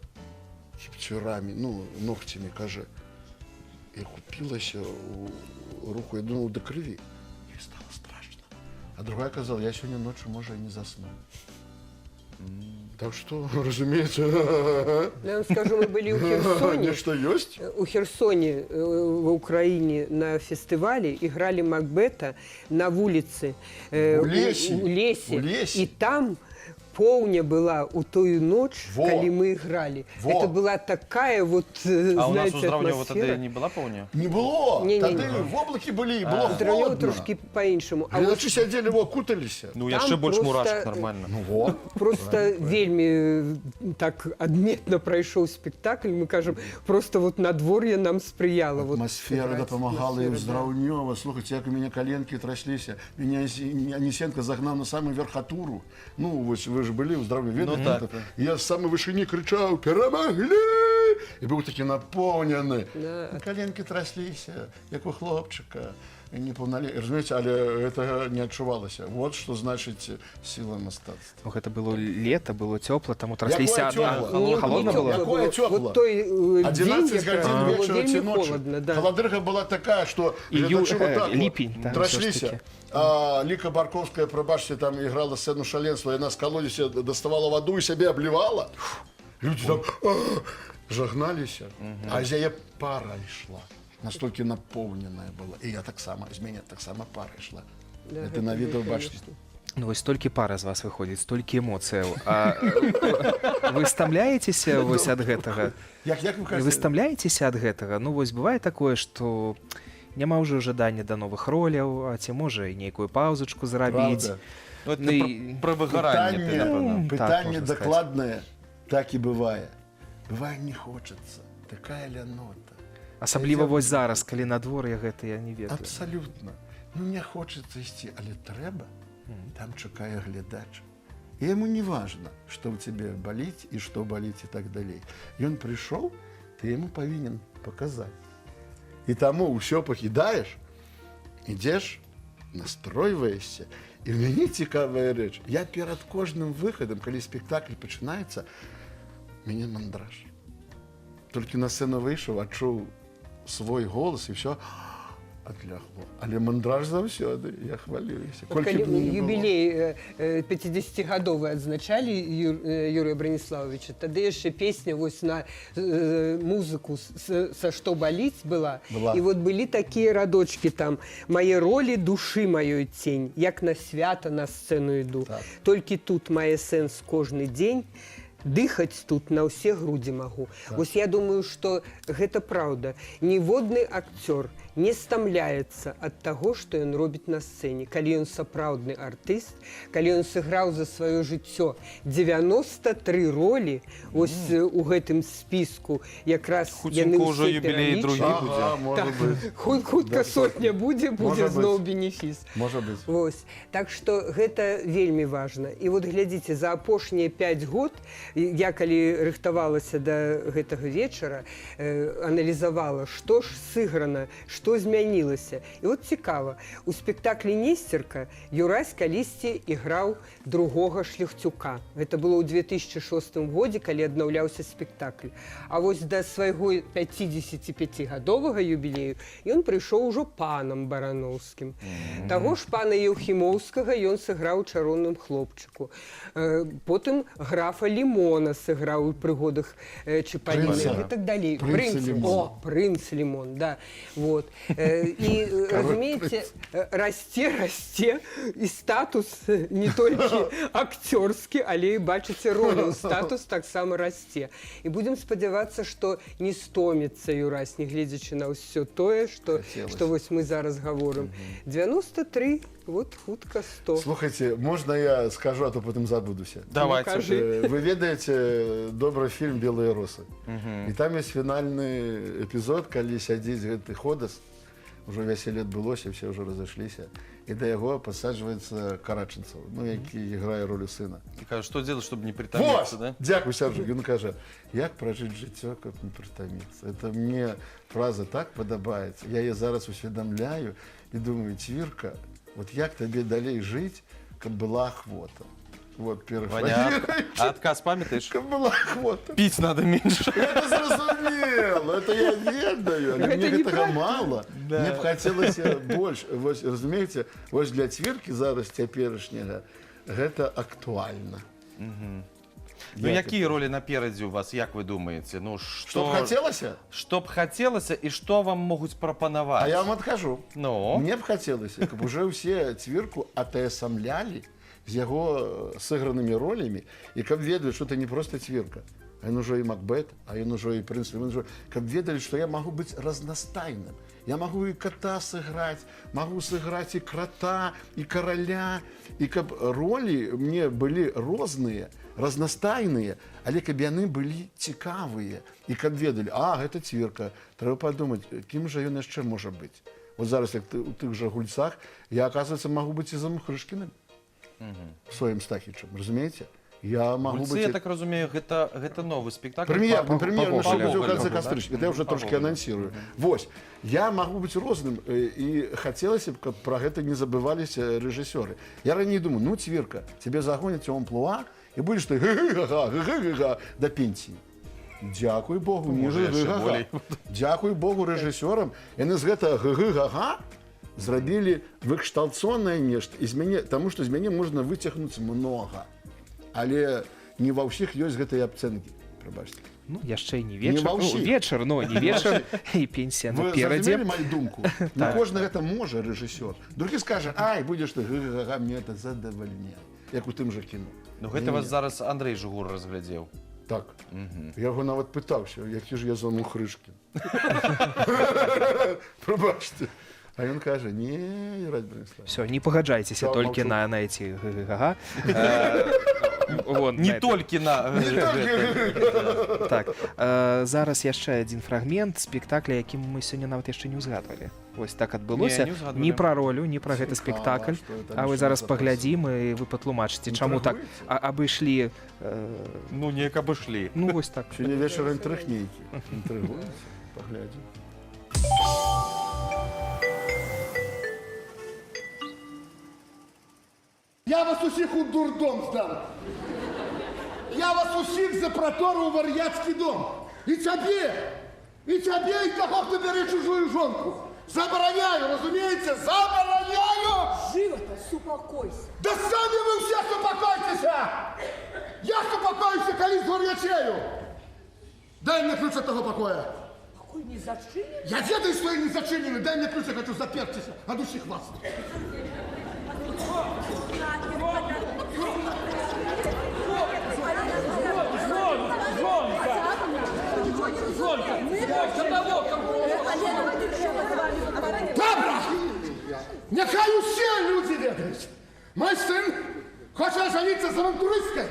кіпцюрамі, ну, ногцямі, кажа, і купілася у руку, я думаў, да крыві. І стала страшна. А другая казала, я сёння ночью, можа, і не засну. Так что, разумеется, Я вам скажу, мы были у Херсоне. нечто есть. У Херсоне в Украине на фестивале играли Макбета на улице. У лесе. У лесе. У лесе. И там поўня была у тую ночь, Во. калі мы играли. Во. Это была такая вот, А у нас знаете, у Здраўнёва тады атмосфера. не была паўня? Не было. Не-не-не. Тады воблаки были, было У Здраўнёва холодно. трошки по-іншаму. А вот Гледачы сядзелі, во, куталіся. Ну, Там яшчэ больш просто- мурашак нармальна. Ну, во. просто вельмі так адметна прайшоў спектакль, мы кажам, просто вот надвор'е нам спрыяла. Вот, Атмосфера играть, дапамагала і ў атмосфера, да. Здраўнёва. Слухайце, як у мяне каленкі трасліся. Мяне Анісенко загнаў на самую верхатуру. Ну, вось вы ж былі ў Здраўнёве. Ну, так. Я з самай вышыні крычаў: «Перамаглі!» І быў такі напоўнены. Да. Каленкі трасліся, як у хлопчыка. Непаўналетні. Разумееце, але гэта не адчувалася. Вот што значыць сіла мастацтва. Ну, гэта было лета, было цёпла, таму трасліся Якое адна. цёпла? Не, Холодно не было? тёпло Якое цёпла? Вот той день 11 якраз гадзін было вечора ці вельмі ночы. холодно, да. Халадырга была такая, што Іюль, гледачы вот так вот ліпень, там трасліся. всё ж А Ліка Барковская, прабачце, там іграла сцэну шаленства, яна з калодзеся даставала ваду і сябе аблівала. Людзі там жагналіся, а з яе пара ішла. Настолькі напоўненая была. І я таксама, з мяне таксама пара ішла. Да, Гэта на відэо конечно. бачыце. Ну, вось столькі пара з вас выходзіць, столькі эмоцыяў. А вы стамляецеся вось ад гэтага? Як вы Вы кажаце? стамляецеся ад гэтага? Ну, вось бывае такое, што няма ўжо жадання да новых роляў, а ці можа і нейкую паўзачку зрабіць. Правда. Ну, это Ну, і- пра выгаранне, ты, напэўна. так Пытанне можна сказаць. дакладнае, так і бывае. Бывае, не хочацца. Такая лянота. Асабліва вось зараз, калі надвор'е гэта, я не ведаю. Абсалютна. Ну, не хочацца ісці, але трэба. Там чакае глядач. І яму не важна, што ў цябе баліць і што баліць і так далей. Ён прыйшоў, ты яму павінен паказаць. І таму ўсё пакідаеш, ідзеш настройваешься. І в мяне цікавая рэч. Я перад кожным выхадам, калі спектакль пачынаецца, мяне мандраж. Толькі на сцэну выйшаў, адчуў свой голас, і все отлягло. Але мандраж заўсёды, я хвалююся. Вот калі юбілей 50-гадовы адзначалі Юрыя Браніславовича, тады яшчэ песня вось на музыку «Са што баліць» была. І вот былі такія радочкі там: «Мае ролі душы маёй цень, як на свята на сцэну іду. Толькі тут мае сэнс кожны дзень, дыхаць тут на ўсе грудзі магу». Вось я думаю, што гэта праўда. Ніводны акцёр не стамляецца ад таго, што ён робіць на сцэне. Калі ён сапраўдны артыст, калі ён сыграў за сваё жыццё 93 ролі, ось у гэтым спіску якраз яны ўсе пералічаны. Хутка сотня будзе зноў бенефіс. Можа быць. Вось. Так што гэта вельмі важна. І вот глядзіце, за апошнія 5 год, я калі рыхтавалася да гэтага вечара, аналізавала, што ж сыграна, што змянілася. І от цікава, у спектаклі «Несцерка» Юрась калісьці іграў другога Шляхцюка. Гэта было ў 2006 годзе, калі аднаўляўся спектакль. А вось да свайго 55-гадовага юбілею ён прыйшоў ужо панам Барановскім. Таго ж пана Еўхімоўскага ён сыграў у «Чароўным хлопчыку». Потым графа Лімона сыграў у «Прыгодах Чыпаліны» і так далей. Прынц Лімон, да. Вот. И, разумеете, расце, и статус не только актерский, але и, бачите, роль, статус так само расце. И будем сподеваться, что не стомится Юрась, не глядячи на все то, что вот мы зараз говорим. 93, вот хутка 100. Слухайте, можно я скажу, а то потом забудуся? Давайте. Вы ведаете добрый фильм «Белые росы». И там есть финальный эпизод, когда сядзіць гэты Ходас, уже вяселле адбылося, все уже разошліся, и до яго подсаживается Караченцев, ну, які играе роль сына. И кажется, что делать, чтобы не притомиться, да? Дякую, Сяржик. Он каже, як прожить жыццё, как не притомиться. Это мне фраза так подобаецца. Я ее зараз усведомляю и думаю, Цвірка, вот як тебе далей жить, как была охота. Вот, первый. Ваня, а отказ памятаешь? Как была охота. Пить надо меньше. Это зразумел, это я ведаю, але мне гэтага мала. Мне б хацелася больш. Вось, разумееце, вось для Цвіркі зараз цяперашняга гэта актуальна. Ну, якія ролі наперадзе у вас, як вы думаеце? Ну, Што б хацелася? Што б хацелася і што вам могуць прапанаваць? А я вам адкажу. Ну? Мне б хацелася, каб уже ўсе Цвірку атаясамлялі з яго сыгранымі ролямі, і каб ведалі, што это не проста Цвірка, а ён ужо і Макбет, а ён ужо і Прынц Лімон, каб ведалі, што я магу быць разнастайным. Я магу і кота сыграць, магу сыграць і крата, і караля, і каб ролі мне былі розныя, разнастайныя, але каб яны былі цікавыя, і каб ведалі, а, гэта Цвірка, трэба падумаць, кім жа ён яшчэ можа быць. Вот зараз, як у тых жа гульцах, я, оказывается, магу быць і Замухрышкіным. Своим Стахічем, разумеете? Я могу Гульцы, быть... я так разумею, гэта новый спектакль. Премьер, на Гоголю, конце кастрычніка, это я уже трошки анонсирую. Вось, я могу быть розным, и хотелось бы, каб про гэта не забываліся рэжысёры. Я раней думаю, ну, Цвірка, тебе загонят в амплуа, и будешь ты га-га-га до пенсии. Дякуй Богу, не га-га-га. Дякуй Богу рэжысёрам, яны з гэтага га-га-га зрабілі выкшталцонае нешта, таму што з мяне можна выцягнуць много. Але не ва ўсіх ёсць гэтыя абцэнкі, прабачце. Ну, яшчэ і не вечар. Вечар, но не вечар, і пенсія наперадзе. Вы зразумелі маю думку? Не кожны гэта можа, рэжысёр. Другі скажа, ай, будзеш ты, га-га-га, мне это задавальняе. Як у тым жа кіно. Ну, гэта вас зараз Андрэй Жыгур разглядзеў. Так. Я яго нават пытаўся, які ж я Замухрышкін. Прабачце. А ён кажа, не, Юрась Браніславович. Все, не пагаджайцеся толькі на эти га-га. Не толькі на... Так, зараз яшчэ адзін фрагмент спектакля, якім мы сёння нават яшчэ не ўзгадвалі. Вось так адбылося. Ні пра ролю, ні пра гэты спектакль. А вы зараз паглядзім, і вы патлумачыце, чаму так абышлі... Ну, неяк абышлі. Ну, вось так. Сёння вечар інтрыг нейкі. Інтрыгуецца. Паглядзім. Я вас усіх у дурдом здам. Я вас усіх запроторю у вар'яцький дом. І тебе, і того, хто бере чужую жонку. Забороняю, розумієте? Забороняю! Живо-то, успокойся. Да самі ви всі супокойтеся! Я супокоюся, коли згорячею! Дай мне ключ от того покоя. Какой не зачинен? Я ведаю, что я не зачинены. Дай мне ключ, я хочу запертися от усіх вас. Добре! Нехай усі люди ведають. Мой сын хочет жениться с авантуристкой,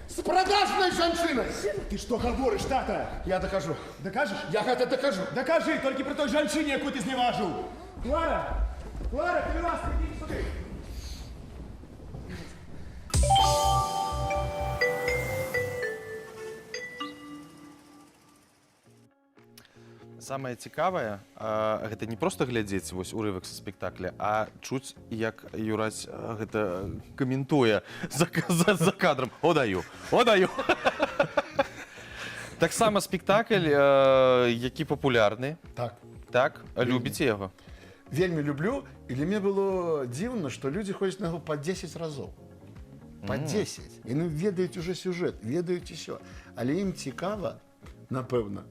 с продажной женщиной. Ты что говоришь, тата? Я докажу. Докажешь? Я это докажу. Докажи, только при той женщине, яку ты зневажил. Клара! Клара, ты ласка, иди сюда. Самае цікавае, гэта не проста глядзець вось урывак са спектакля, а чуць, як Юрась гэта каментуе за кадрам. О, даю. Таксама спектакль, які папулярны. Так. Так? Любіце яго? Вельмі люблю, і для мяне было дзіўна, што людзі ходзяць на яго па 10 разоў. Па 10. Яны ведаюць уже сюжэт, ведаюць усё. Але ім цікава, напэўна,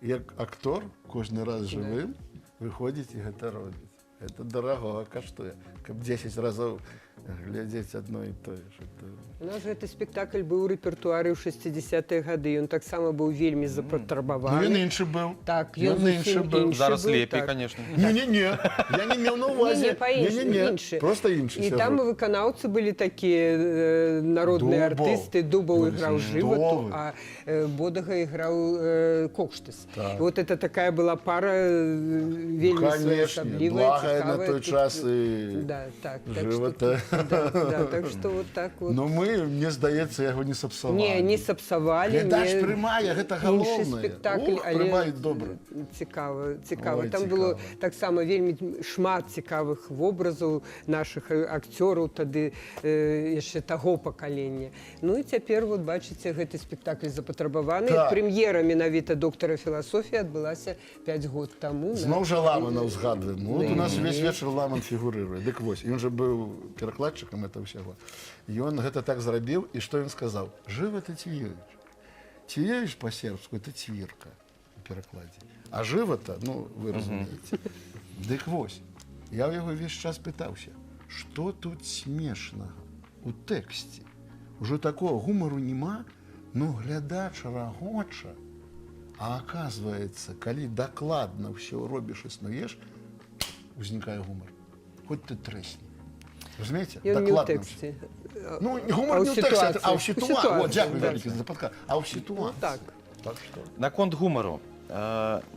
як актор кожны раз жывым выходзіць і гэта робіць. Это дарагога каштуе, каб 10 разоў глядзець адно і тое ж. У нас гэты спектакль быў у рэпертуары ў 60-е гады. Ён таксама быў вельмі Ну, запатрабаваны. ён іншы быў. Так, Ён ён іншы зусім быў. іншы Зараз быў, лепей, так. конечно. Не-не-не, я не меў на ўвазе. Іншы. Просто іншы. І там і выканаўцы былі такія народныя Дубоў. артысты. Дубоў іграў Жывату, Чудовы. а Бодага іграў Кокштыс. Так. І вот это такая была пара вельмі Конечно, своеасаблівая, благая на цікавая. той час і Да, так. Жывата. Да, так што вот так вот. Но мы, мне здаецца, яго не сапсавалі. Не, не сапсавалі. Глядач не- прымае, гэта Іншы галоўнае. спектакль, Ух, але прымаюць добра. Цікава. Ой, Там цікава. было таксама вельмі шмат цікавых вобразаў нашых акцёраў тады яшчэ таго пакалення. Ну і цяпер вот бачыце, гэты спектакль запатрабаваны. Так. Прэм'ера менавіта доктара філасофіі адбылася 5 год таму. Зноў жа Ламана ўзгадваем. Ну, вот у нас увесь вечар Ламан фігурыруе. Дык вось, ён жа быў перакладчыкам этого ўсяго. Ён гэта так зрабіў, і што ён сказаў? Жыва ты Цвіёвіч. Цвіёвіч па-сербску это цвірка у перакладзе. А жыва-то, ну, вы разумееце. Дык вось, я ў яго ўвесь час пытаўся, што тут смешнага у тэксце? Ужо такого гумару няма, ну, глядач рагоча. А оказывается, калі дакладна ўсё робіш і снуеш, узнікае гумар. Хоць ты трэсні. Разумееце? Ён не ў Дакладна тэксце. ўсё. Ну, гумар А не ў ў тэксце, а ў сітуацыі. сітуацыі. Вот, дзякую Да. вялікі за падказ. А ў сітуацыі. Так. Так што? Наконт гумару.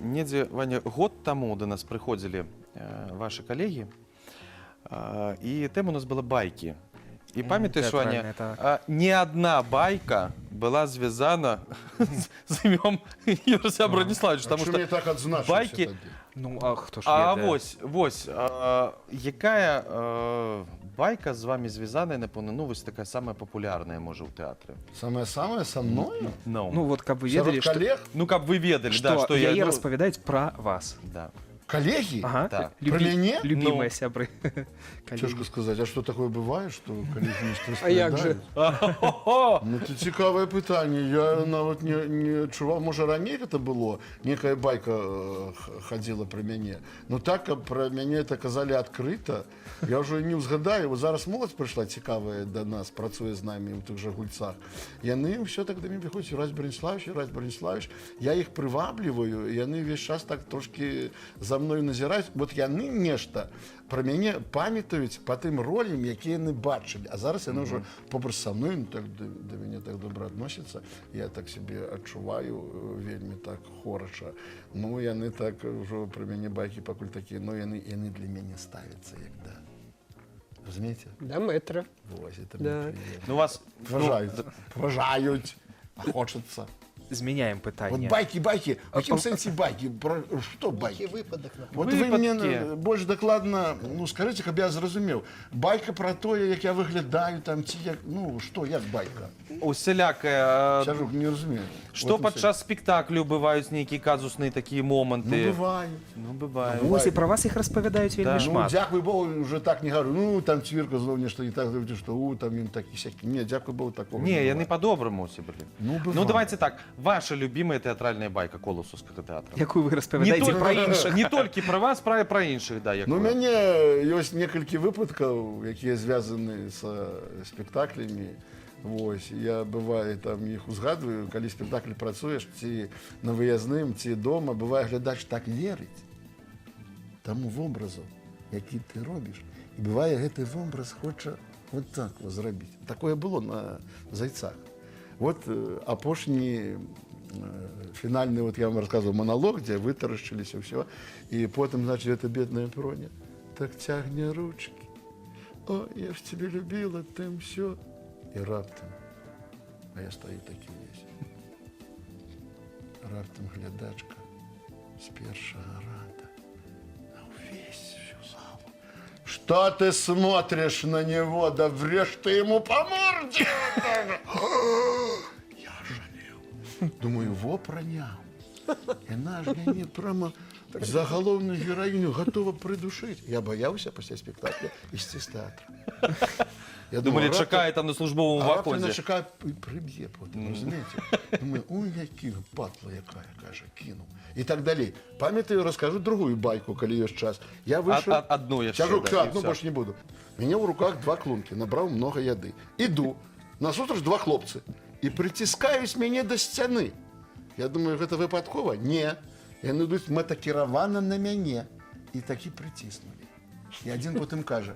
Недзе, Ваня, год таму да нас прыходзілі вашы калегі, і тэма у нас была байкі. І памятаеш, Ваня, тэатральная, так. не адна байка была звязана з імём Юрася Браніславовича, А таму чым я што так адзначыўся байкі... тады? Ну, а хто ж А ведае? вось, якая байка з вами звязаная, напэўна, ну, вось такая самая папулярная, можа, ў тэатры? Самае-самае са мною? Ну, вот каб вы Сярод ведалі, што, калег? Ну, каб вы ведалі, да, што што я... яе ну, распавядаюць пра вас. Да. Калегі? Ага, Так. Пра мяне? Любімыя Ну. сябры. Цяжка сказаць, а што такое бывае, што калегі нешта А як же? распавядаюць? Ну, это цікавае пытанне. Я нават не чуваў, можа, раней гэта было. Некая байка хадзіла пра мяне. Ну так, каб пра мяне это казалі адкрыта, я ўжо не ўзгадаю. Вот зараз моладзь прыйшла цікавая да нас, працуе з намі ў тых жа гульцах. Яны ўсё так да мяне прыходзяць, Юрась Браніславович. Я іх прывабліваю, і яны ўвесь час так трошкі за мною назіраюць. Вот яны нешта пра мяне памятаюць па тым ролям, якія яны бачылі. А зараз яны ўжо побач са мной, ну, так, да мяне так добра адносяцца. Я так сябе адчуваю вельмі так хорача. Ну, яны так ўжо пра мяне байкі пакуль такія, но яны для мяне ставяцца як да. Разумееце? Да мэтра. Вось, это Да. мне прыемна. Ну, вас... Паважаюць. Паважаюць. А хочацца. змяняем Вот пытанне. байки. В каком сенсе байки? Про что байки? Выпадок, например. Вот вы мне Выпадки. больш дакладна, ну скажите, каб я зразумеў. Байка про тое, як я выглядаю там, ці як, ну што, як байка? Усялякае. Сяжук, не разумею. Што падчас спектаклю бываюць нейкія казусныя такія Ну, моманты? бывает. Ну, бывае. Вось і пра вас іх распавядаюць вельмі Да. Ну, шмат. дзякуй Богу, уже так не говорю. Ну, там Цвірка зноў нешта не так зробіць, што там ён такі-сякі. Не, дзякуй Богу, такого Не, не яны бывает. по-доброму усе былі. Ну, бывает. Ну, давайте так. Ваша любимая тэатральная байка Колосаўскага тэатра. Якую вы Не распавядаеце толькі пра іншых. не толькі пра вас, пра іншых, да, Ну, у якую. мяне ёсць некалькі выпадкаў, якія звязаны са спектаклямі. Вось, я бывае там іх узгадваю, калі спектакль працуеш, ці на выязным, ці дома, бывае глядач так верыць таму вобразу, які ты робіш. І бывае гэты вобраз хоча вот так вот зрабіць. Такое было на зайцах. Вот апошні фінальны, вот я вам рассказывал монолог, дзе вытарашчыліся ўсё, і потым, значит, гэта бедная Проня так цягне ручки. О, я ж тебе любила, тым всё. І раптам, а я стою такі весь. Раптам глядачка з першага рада на увесь всю залу. Что ты смотришь на него, да врежь ты ему по морде? Я жалел. Думаю, во пронял. И наш мяне прямо заголовную героиню готова придушить. Я боялся после спектакля ісці з тэатра. Я Думали, раптам- чакае там на службовому а раптом ваходзе. я чекаю, приб'є потім, розумієте? Думаю, ой, який падла, яка, каже, кинув. І так далі. Пам'ятаю, розкажу другу байку, коли є час. Я вийшов... Одну я ще, Скажу, да, і одну все. больше не буду. У меня в руках 2 клунки, набрал много еды. Иду, насутрач 2 хлопцы. И притискаюсь меня до стены. Я думаю, это выпадково? Не. Яны йдуть метакіравано на мяне. І такі притиснули. І один потім каже,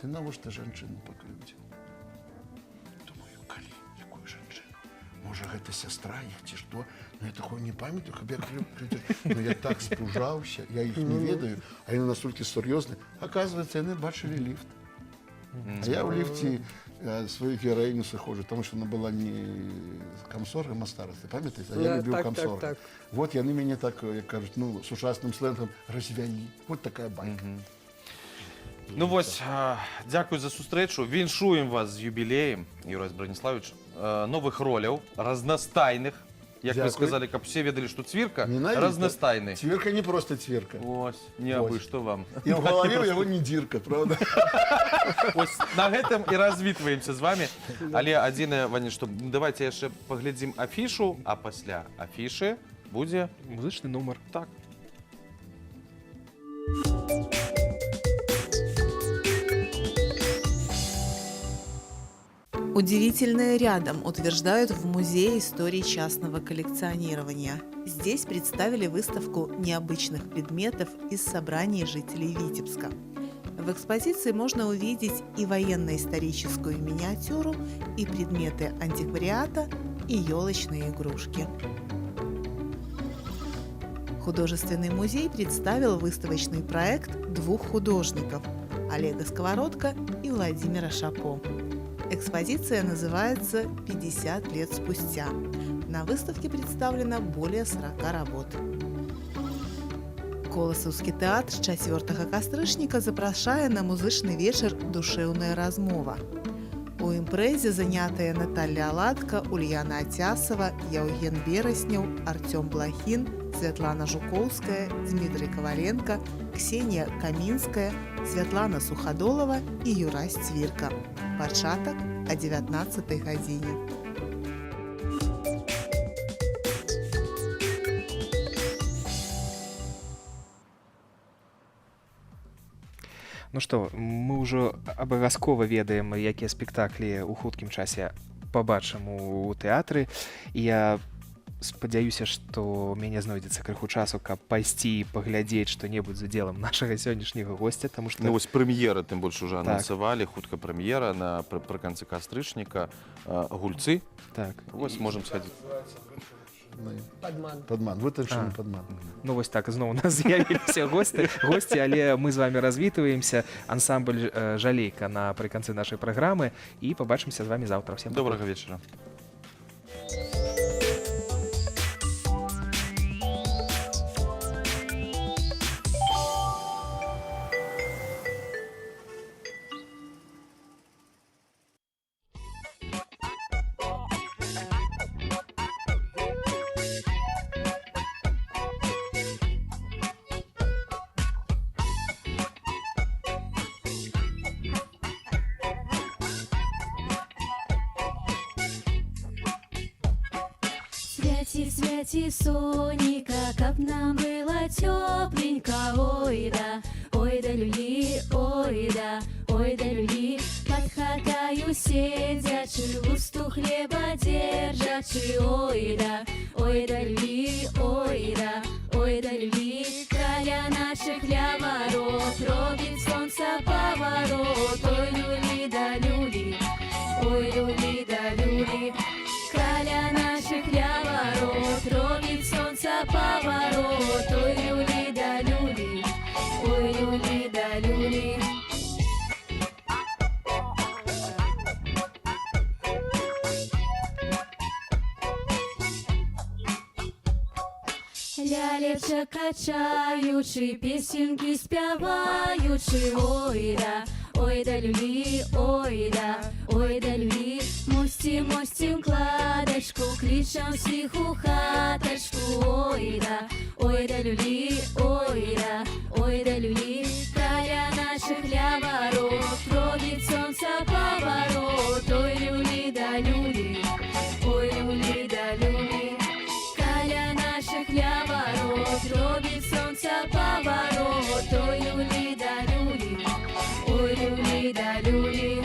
ти навошта жанчыну пакрыўдзіў? Думаю, калі, якую жанчыну? Можа, гэта сястра іх, ці што? Ну, я такого не памятаю, каб я крыўдзіў. Ну, я так спужаўся, я іх не ведаю, а яны настолькі сур'ёзныя. Оказывается, яны бачылі ліфт. А я в лифте свою героиню сыхожу, потому что она была не комсоргом, а старостой, памятаете? А я Да, любил так, комсорг. так. Вот яны меня так, як кажуть, ну, с ужасным сленгом развяли. Вот такая байка. Ну вось, дзякуй за сустрэчу. Віншуем вас з юбілеем, Юрась Браніславович. Новых роляў, разнастайных. Як вы Дзякуй. сказали, каб все ведалі, што Цвірка Менавіта. разнастайны. Цвірка не просто цвірка. Ось, не абы, Ось. што вам. И в голове у него не дирка, правда? Ось на гэтым і развітваемся з вами. Але адзінае, Ваня, што давайте яшчэ паглядзім афішу, а пасля афішы будзе Музычны нумар. так. Удивительное рядом утверждают в Музее истории частного коллекционирования. Здесь представили выставку необычных предметов из собраний жителей Витебска. В экспозиции можно увидеть и военно-историческую миниатюру, и предметы антиквариата, и елочные игрушки. Художественный музей представил выставочный проект 2 художников – Олега Сковородка и Владимира Шапо. Экспозиция называется «50 лет спустя». На выставке представлено более 40 работ. Коласаўскі тэатр з 4 кастрычніка запрашае на музычны вечар «Душэўная размова». У імпрэзе занятыя Наталья Аладка, Ульяна Ацясова, Яўген Берасняў, Артём Блахін, Святлана Жукоўская, Дмітрый Каваленко, Ксенія Камінская, Святлана Сухадолова і Юрась Цвірка. Пачатак о 19 гадзіне. Ну што, мы ўжо абавязкова ведаем, якія спектаклі ў хуткім часе пабачым у тэатры. І я спадзяюся, што ў мяне знойдзецца крыху часу, каб пайсці і паглядзець што-небудзь з удзелам нашага сённяшняга госця, таму што Ну вось прэм'ера, тым больш уже Так. анансавалі, хутка прэм'ера прыканцы кастрычніка, гульцы. так. Вось можам схадзіць. Падман. Подман. Вытащенный подман. Ну вось так зноў у нас з'явіліся госці, але мы з вами развітваемся. Ансамбль жалейка напрыканцы нашай праграмы і пабачымся з вами заўтра. Всем Добрага вечара. Святи, святи, сонечка, каб нам было тепленько. Ой да люли, ой да люли. Под хатаю сидячи, лусту хлеба держачи. Ой да люли, ой да люли. Каля наших ляворот, робит солнце поворот. Ой, люли да люли, ой, люли да люли. Каля наших ляворот, робит солнце поворот. Ой, люли да люли, ой, люли да люли. Лялеча качаючи, пісеньки співаючи. Ой да люли, ой да люли. Мостим кладочку, кличем всіх у хаточку. Ой да люли, ой да люли. Каля наших ляворот, робить сонце поворот. Ой, люли да люли, ой, люли да люли. Каля наших ляворот, робит солнце поворот. Ой, люли да люли, ой, люли да люли.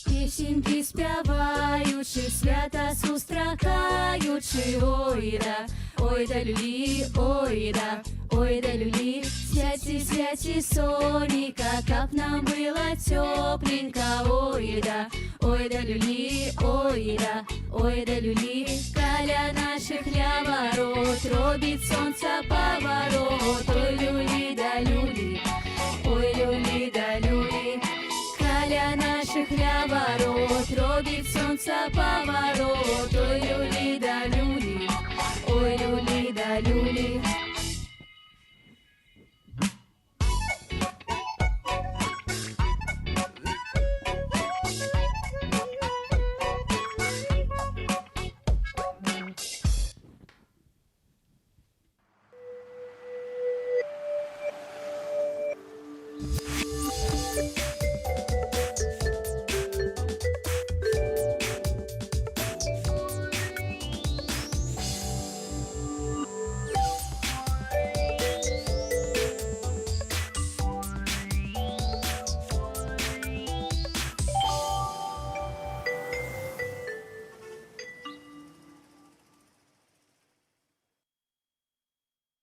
Пісеньки співаючи, свята сустракаючи. Ой да люли, ой да люли. Святи, святи, сонечка, каб нам было тепленько. Ой да люли, ой да люли. Каля наших ляворот, робит солнце поворот.